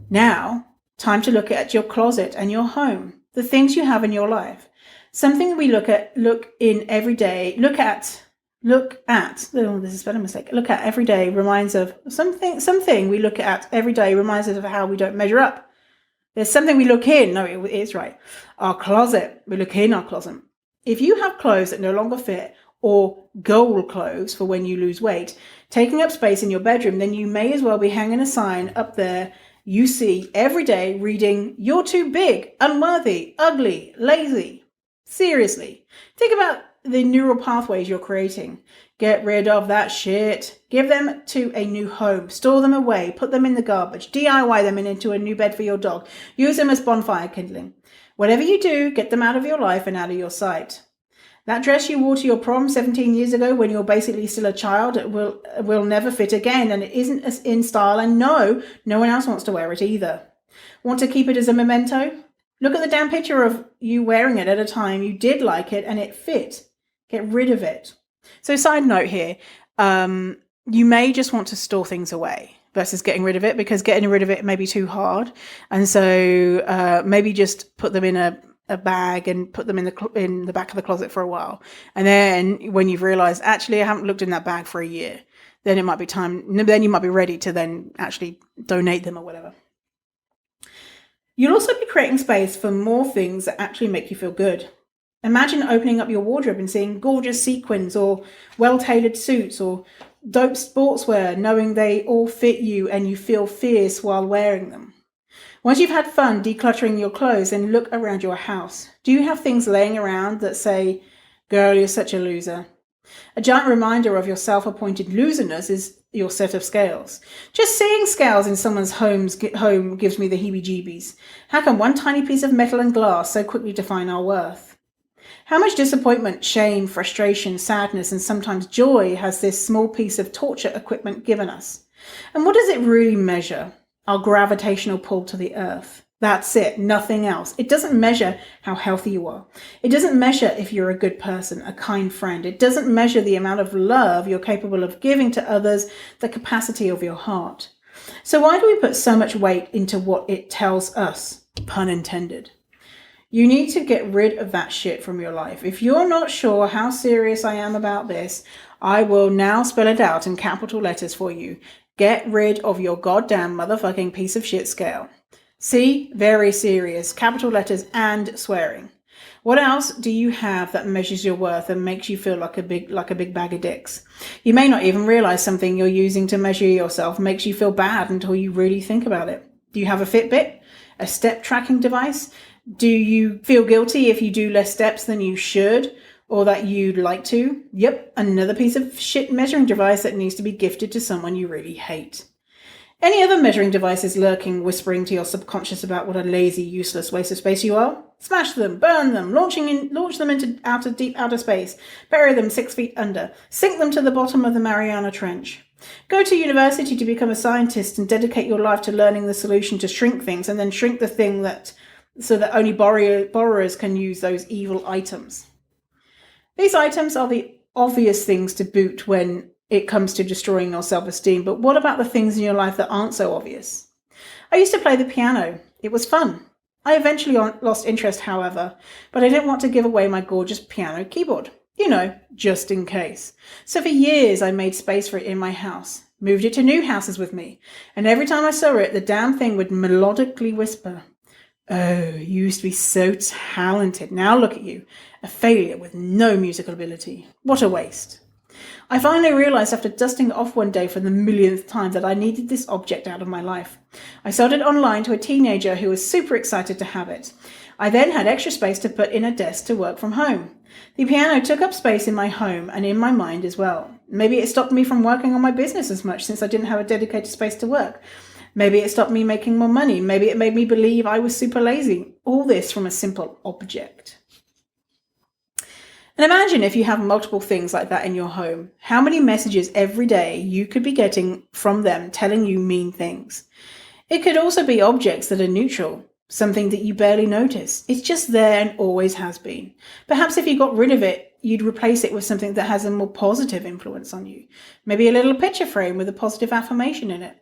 Now, time to look at your closet and your home, the things you have in your life. Something we look at every day reminds us of something we look at every day reminds us of how we don't measure up. There's something we look in. No, it is right. Our closet. We look in our closet. If you have clothes that no longer fit or goal clothes for when you lose weight, taking up space in your bedroom, then you may as well be hanging a sign up there you see every day reading, "You're too big, unworthy, ugly, lazy." Seriously, think about the neural pathways you're creating. Get rid of that shit. Give them to a new home. Store them away. Put them in the garbage. DIY them into a new bed for your dog. Use them as bonfire kindling. Whatever you do, get them out of your life and out of your sight. That dress you wore to your prom 17 years ago when you're basically still a child will never fit again, and it isn't as in style, and no one else wants to wear it either. Want to keep it as a memento? Look at the damn picture of you wearing it at a time you did like it and it fit. Get rid of it. So side note here, you may just want to store things away versus getting rid of it, because getting rid of it may be too hard. And so maybe just put them in a bag and put them in the back of the closet for a while. And then when you've realized, actually, I haven't looked in that bag for a year, then it might be time, then you might be ready to then actually donate them or whatever. You'll also be creating space for more things that actually make you feel good. Imagine opening up your wardrobe and seeing gorgeous sequins or well-tailored suits or dope sportswear, knowing they all fit you and you feel fierce while wearing them. Once you've had fun decluttering your clothes, then look around your house. Do you have things laying around that say, "Girl, you're such a loser"? A giant reminder of your self-appointed loserness is your set of scales. Just seeing scales in someone's home gives me the heebie-jeebies. How can one tiny piece of metal and glass so quickly define our worth? How much disappointment, shame, frustration, sadness, and sometimes joy has this small piece of torture equipment given us? And what does it really measure? Our gravitational pull to the earth. That's it, nothing else. It doesn't measure how healthy you are. It doesn't measure if you're a good person, a kind friend. It doesn't measure the amount of love you're capable of giving to others, the capacity of your heart. So why do we put so much weight into what it tells us? Pun intended. You need to get rid of that shit from your life. If you're not sure how serious I am about this, I will now spell it out in capital letters for you. Get rid of your goddamn motherfucking piece of shit scale. See? Very serious. Capital letters and swearing. What else do you have that measures your worth and makes you feel like a big bag of dicks? You may not even realize something you're using to measure yourself makes you feel bad until you really think about it. Do you have a Fitbit? A step tracking device? Do you feel guilty if you do less steps than you should or that you'd like to? Yep, another piece of shit measuring device that needs to be gifted to someone you really hate. Any other measuring devices lurking, whispering to your subconscious about what a lazy, useless waste of space you are? Smash them, burn them, launch them into deep outer space, bury them 6 feet under, sink them to the bottom of the Mariana Trench. Go to university to become a scientist and dedicate your life to learning the solution to shrink things, and then shrink the thing so that only borrowers can use those evil items. These items are the obvious things to boot when it comes to destroying your self-esteem, but what about the things in your life that aren't so obvious? I used to play the piano. It was fun. I eventually lost interest, however, but I didn't want to give away my gorgeous piano keyboard. You know, just in case. So for years I made space for it in my house, moved it to new houses with me, and every time I saw it, the damn thing would melodically whisper, "Oh, you used to be so talented. Now look at you, a failure with no musical ability. What a waste." I finally realized after dusting it off one day for the millionth time that I needed this object out of my life. I sold it online to a teenager who was super excited to have it. I then had extra space to put in a desk to work from home. The piano took up space in my home and in my mind as well. Maybe it stopped me from working on my business as much since I didn't have a dedicated space to work. Maybe it stopped me making more money. Maybe it made me believe I was super lazy. All this from a simple object. And imagine if you have multiple things like that in your home, how many messages every day you could be getting from them telling you mean things. It could also be objects that are neutral, something that you barely notice. It's just there and always has been. Perhaps if you got rid of it, you'd replace it with something that has a more positive influence on you. Maybe a little picture frame with a positive affirmation in it.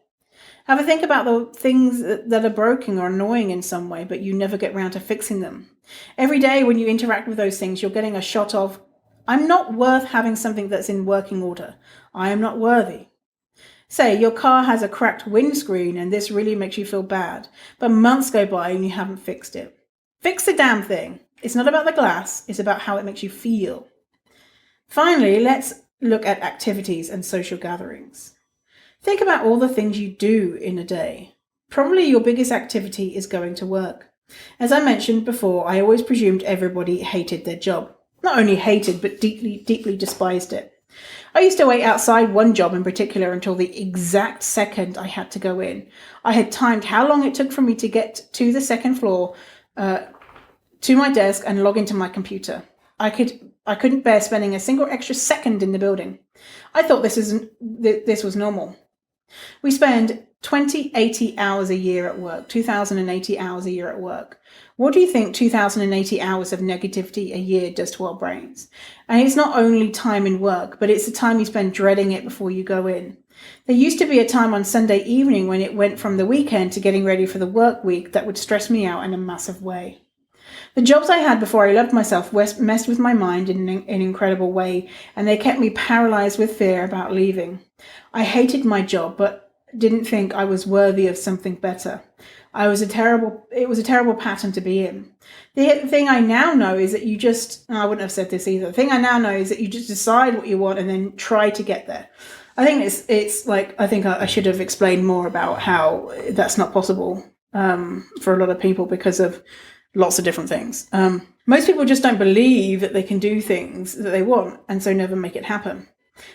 Have a think about the things that are broken or annoying in some way, but you never get round to fixing them. Every day when you interact with those things, you're getting a shot of, I'm not worth having something that's in working order. I am not worthy. Say your car has a cracked windscreen and this really makes you feel bad, but months go by and you haven't fixed it. Fix the damn thing. It's not about the glass, it's about how it makes you feel. Finally, let's look at activities and social gatherings. Think about all the things you do in a day. Probably your biggest activity is going to work. As I mentioned before, I always presumed everybody hated their job. Not only hated, but deeply despised it. I used to wait outside one job in particular until the exact second I had to go in. I had timed how long it took for me to get to the second floor, to my desk and log into my computer. I couldn't bear spending a single extra second in the building. I thought this was normal. We spend 80 hours a year at work, 2,080 hours a year at work. What do you think 2,080 hours of negativity a year does to our brains? And it's not only time in work, but it's the time you spend dreading it before you go in. There used to be a time on Sunday evening when it went from the weekend to getting ready for the work week that would stress me out in a massive way. The jobs I had before I loved myself messed with my mind in an incredible way, and they kept me paralyzed with fear about leaving. I hated my job, but didn't think I was worthy of something better. It was a terrible pattern to be in. The thing I now know is that I wouldn't have said this either. The thing I now know is that you just decide what you want and then try to get there. I think I think I should have explained more about how that's not possible for a lot of people because of lots of different things. Most people just don't believe that they can do things that they want and so never make it happen.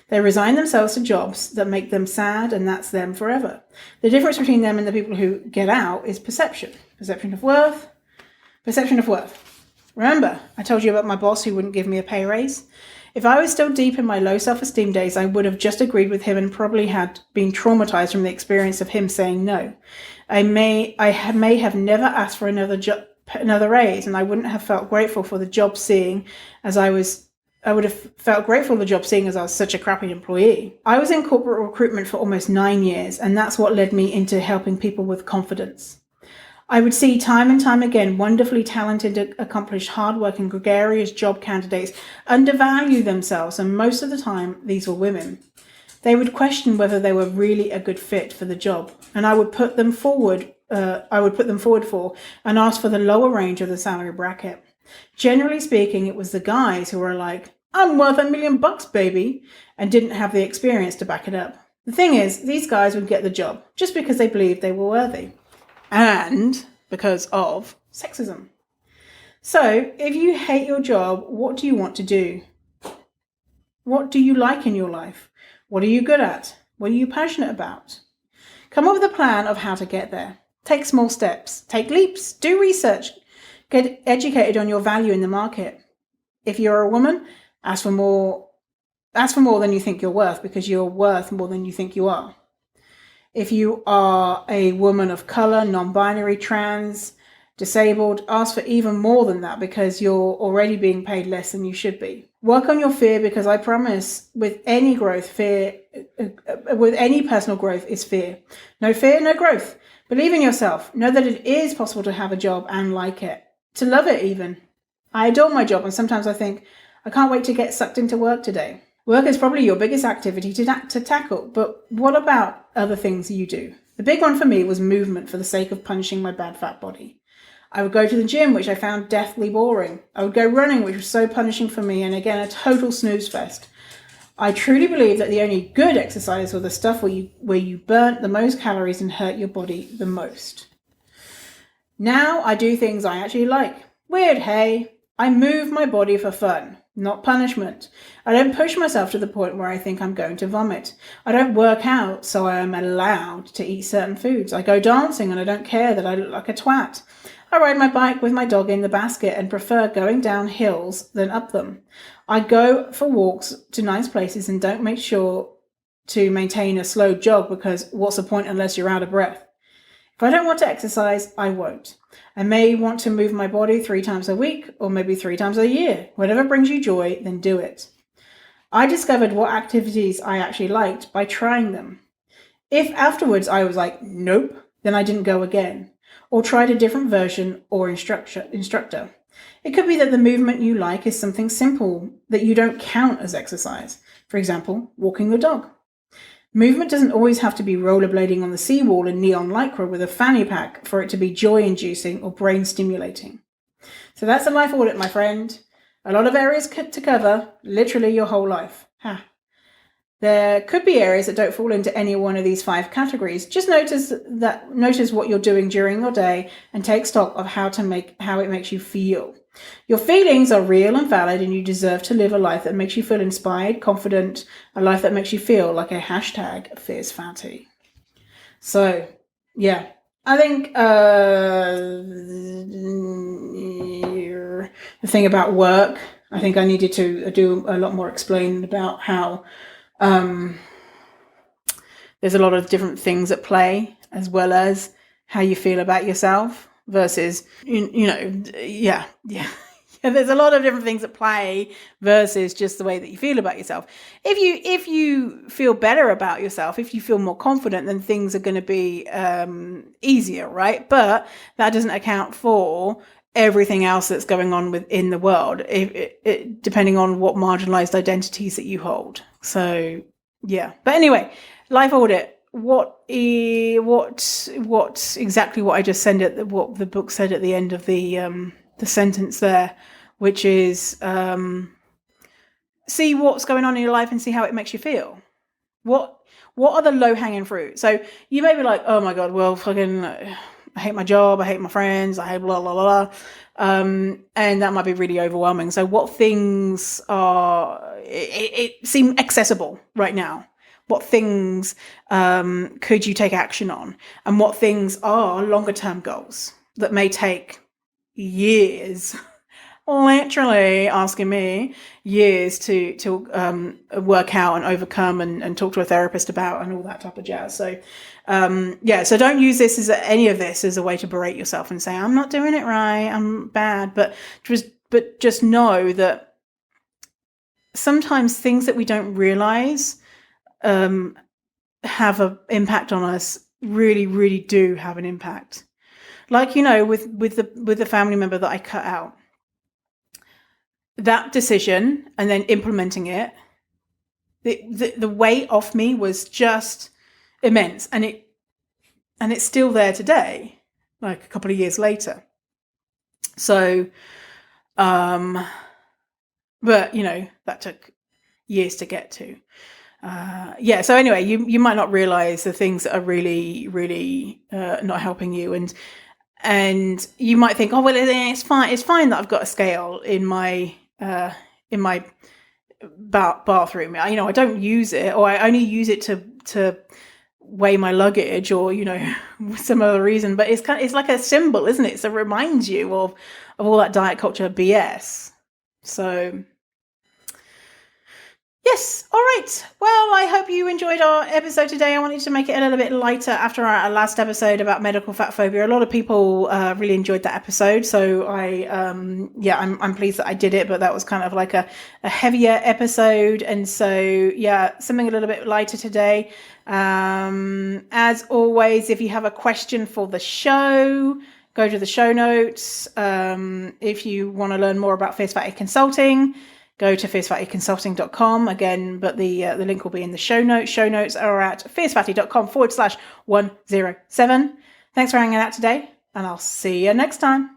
They resign themselves to jobs that make them sad and that's them forever. The difference between them and the people who get out is perception. Perception of worth. Remember, I told you about my boss who wouldn't give me a pay raise? If I was still deep in my low self-esteem days, I would have just agreed with him and probably had been traumatized from the experience of him saying no. I may have never asked for another raise, and I wouldn't have felt grateful for the job seeing as I was such a crappy employee. I was in corporate recruitment for almost 9 years, and that's what led me into helping people with confidence. I would see time and time again wonderfully talented, accomplished, hardworking, gregarious job candidates undervalue themselves, and most of the time these were women. They would question whether they were really a good fit for the job, and I would put them forward for and ask for the lower range of the salary bracket. Generally speaking, it was the guys who were like, I'm worth $1 million, baby, and didn't have the experience to back it up. The thing is, these guys would get the job just because they believed they were worthy. And because of sexism. So, if you hate your job, what do you want to do? What do you like in your life? What are you good at? What are you passionate about? Come up with a plan of how to get there. Take small steps. Take leaps. Do research. Get educated on your value in the market. If you're a woman, ask for more than you think you're worth, because you're worth more than you think you are. If you are a woman of color, non-binary, trans, disabled, ask for even more than that, because you're already being paid less than you should be. Work on your fear, because I promise with any personal growth is fear. No fear, no growth. Believe in yourself. Know that it is possible to have a job and like it. To love it even. I adore my job, and sometimes I think, I can't wait to get sucked into work today. Work is probably your biggest activity to tackle, but what about other things you do? The big one for me was movement for the sake of punishing my bad fat body. I would go to the gym, which I found deathly boring. I would go running, which was so punishing for me, and again, a total snooze fest. I truly believe that the only good exercise was the stuff where you burnt the most calories and hurt your body the most. Now I do things I actually like. Weird, hey? I move my body for fun, not punishment. I don't push myself to the point where I think I'm going to vomit. I don't work out so I am allowed to eat certain foods. I go dancing and I don't care that I look like a twat. I ride my bike with my dog in the basket and prefer going down hills than up them. I go for walks to nice places and don't make sure to maintain a slow jog because what's the point unless you're out of breath? If I don't want to exercise, I won't. I may want to move my body 3 times a week or maybe 3 times a year. Whatever brings you joy, then do it. I discovered what activities I actually liked by trying them. If afterwards I was like, nope, then I didn't go again, or tried a different version or instructor. It could be that the movement you like is something simple that you don't count as exercise. For example, walking your dog. Movement doesn't always have to be rollerblading on the seawall in neon lycra with a fanny pack for it to be joy-inducing or brain-stimulating. So that's a life audit, my friend. A lot of areas to cover, literally your whole life. There could be areas that don't fall into any one of these 5 categories. Just notice what you're doing during your day and take stock of how it makes you feel. Your feelings are real and valid, and you deserve to live a life that makes you feel inspired, confident, a life that makes you feel like a hashtag fierce fatty. So, yeah, I think the thing about work, I think I needed to do a lot more explaining about how there's a lot of different things at play, as well as how you feel about yourself versus, there's a lot of different things at play versus just the way that you feel about yourself. If you feel better about yourself, if you feel more confident, then things are going to be easier, right? But that doesn't account for everything else that's going on within the world, depending on what marginalized identities that you hold. So, yeah. But anyway, life audit. What exactly what I just said what the book said at the end of the sentence there, which is see what's going on in your life and see how it makes you feel. What are the low-hanging fruit? So you may be like, oh my God, well, fucking, I hate my job, I hate my friends, I hate blah, blah, blah, blah. And that might be really overwhelming. So what things it seem accessible right now? What things could you take action on? And what things are longer term goals that may take years, literally asking me years to work out and overcome and talk to a therapist about and all that type of jazz. So so don't use any of this as a way to berate yourself and say, I'm not doing it right, I'm bad. But just know that sometimes things that we don't realize have an impact on us really, really do have an impact. Like, with the family member that I cut out, that decision and then implementing it, the weight off me was just immense, and it's still there today, like a couple of years later. So, but that took years to get to. So anyway, you might not realize the things that are really, really not helping you, and you might think, oh well, it's fine that I've got a scale in my bathroom. I don't use it, or I only use it to weigh my luggage, or some other reason. But it's like a symbol, isn't it? So it reminds you of all that diet culture BS. So. Yes. All right. Well, I hope you enjoyed our episode today. I wanted to make it a little bit lighter after our last episode about medical fat phobia. A lot of people really enjoyed that episode. So I'm pleased that I did it, but that was kind of like a heavier episode. And so, something a little bit lighter today. As always, if you have a question for the show, go to the show notes. If you want to learn more about Fierce Fatty Consulting, go to fiercefattyconsulting.com again, but the link will be in the show notes. Show notes are at fiercefatty.com/107. Thanks for hanging out today, and I'll see you next time.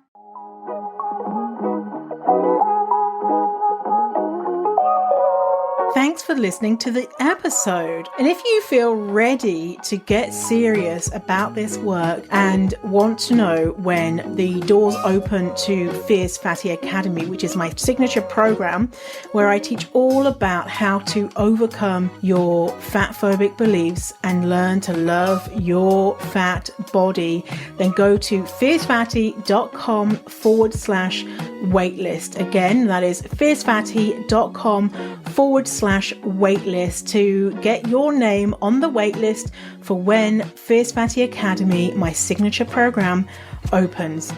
thanks for listening to the episode. And if you feel ready to get serious about this work and want to know when the doors open to Fierce Fatty Academy, which is my signature program where I teach all about how to overcome your fat phobic beliefs and learn to love your fat body, then go to fiercefatty.com/waitlist. Again, that is fiercefatty.com/waitlist to get your name on the waitlist for when Fierce Fatty Academy, my signature program, opens.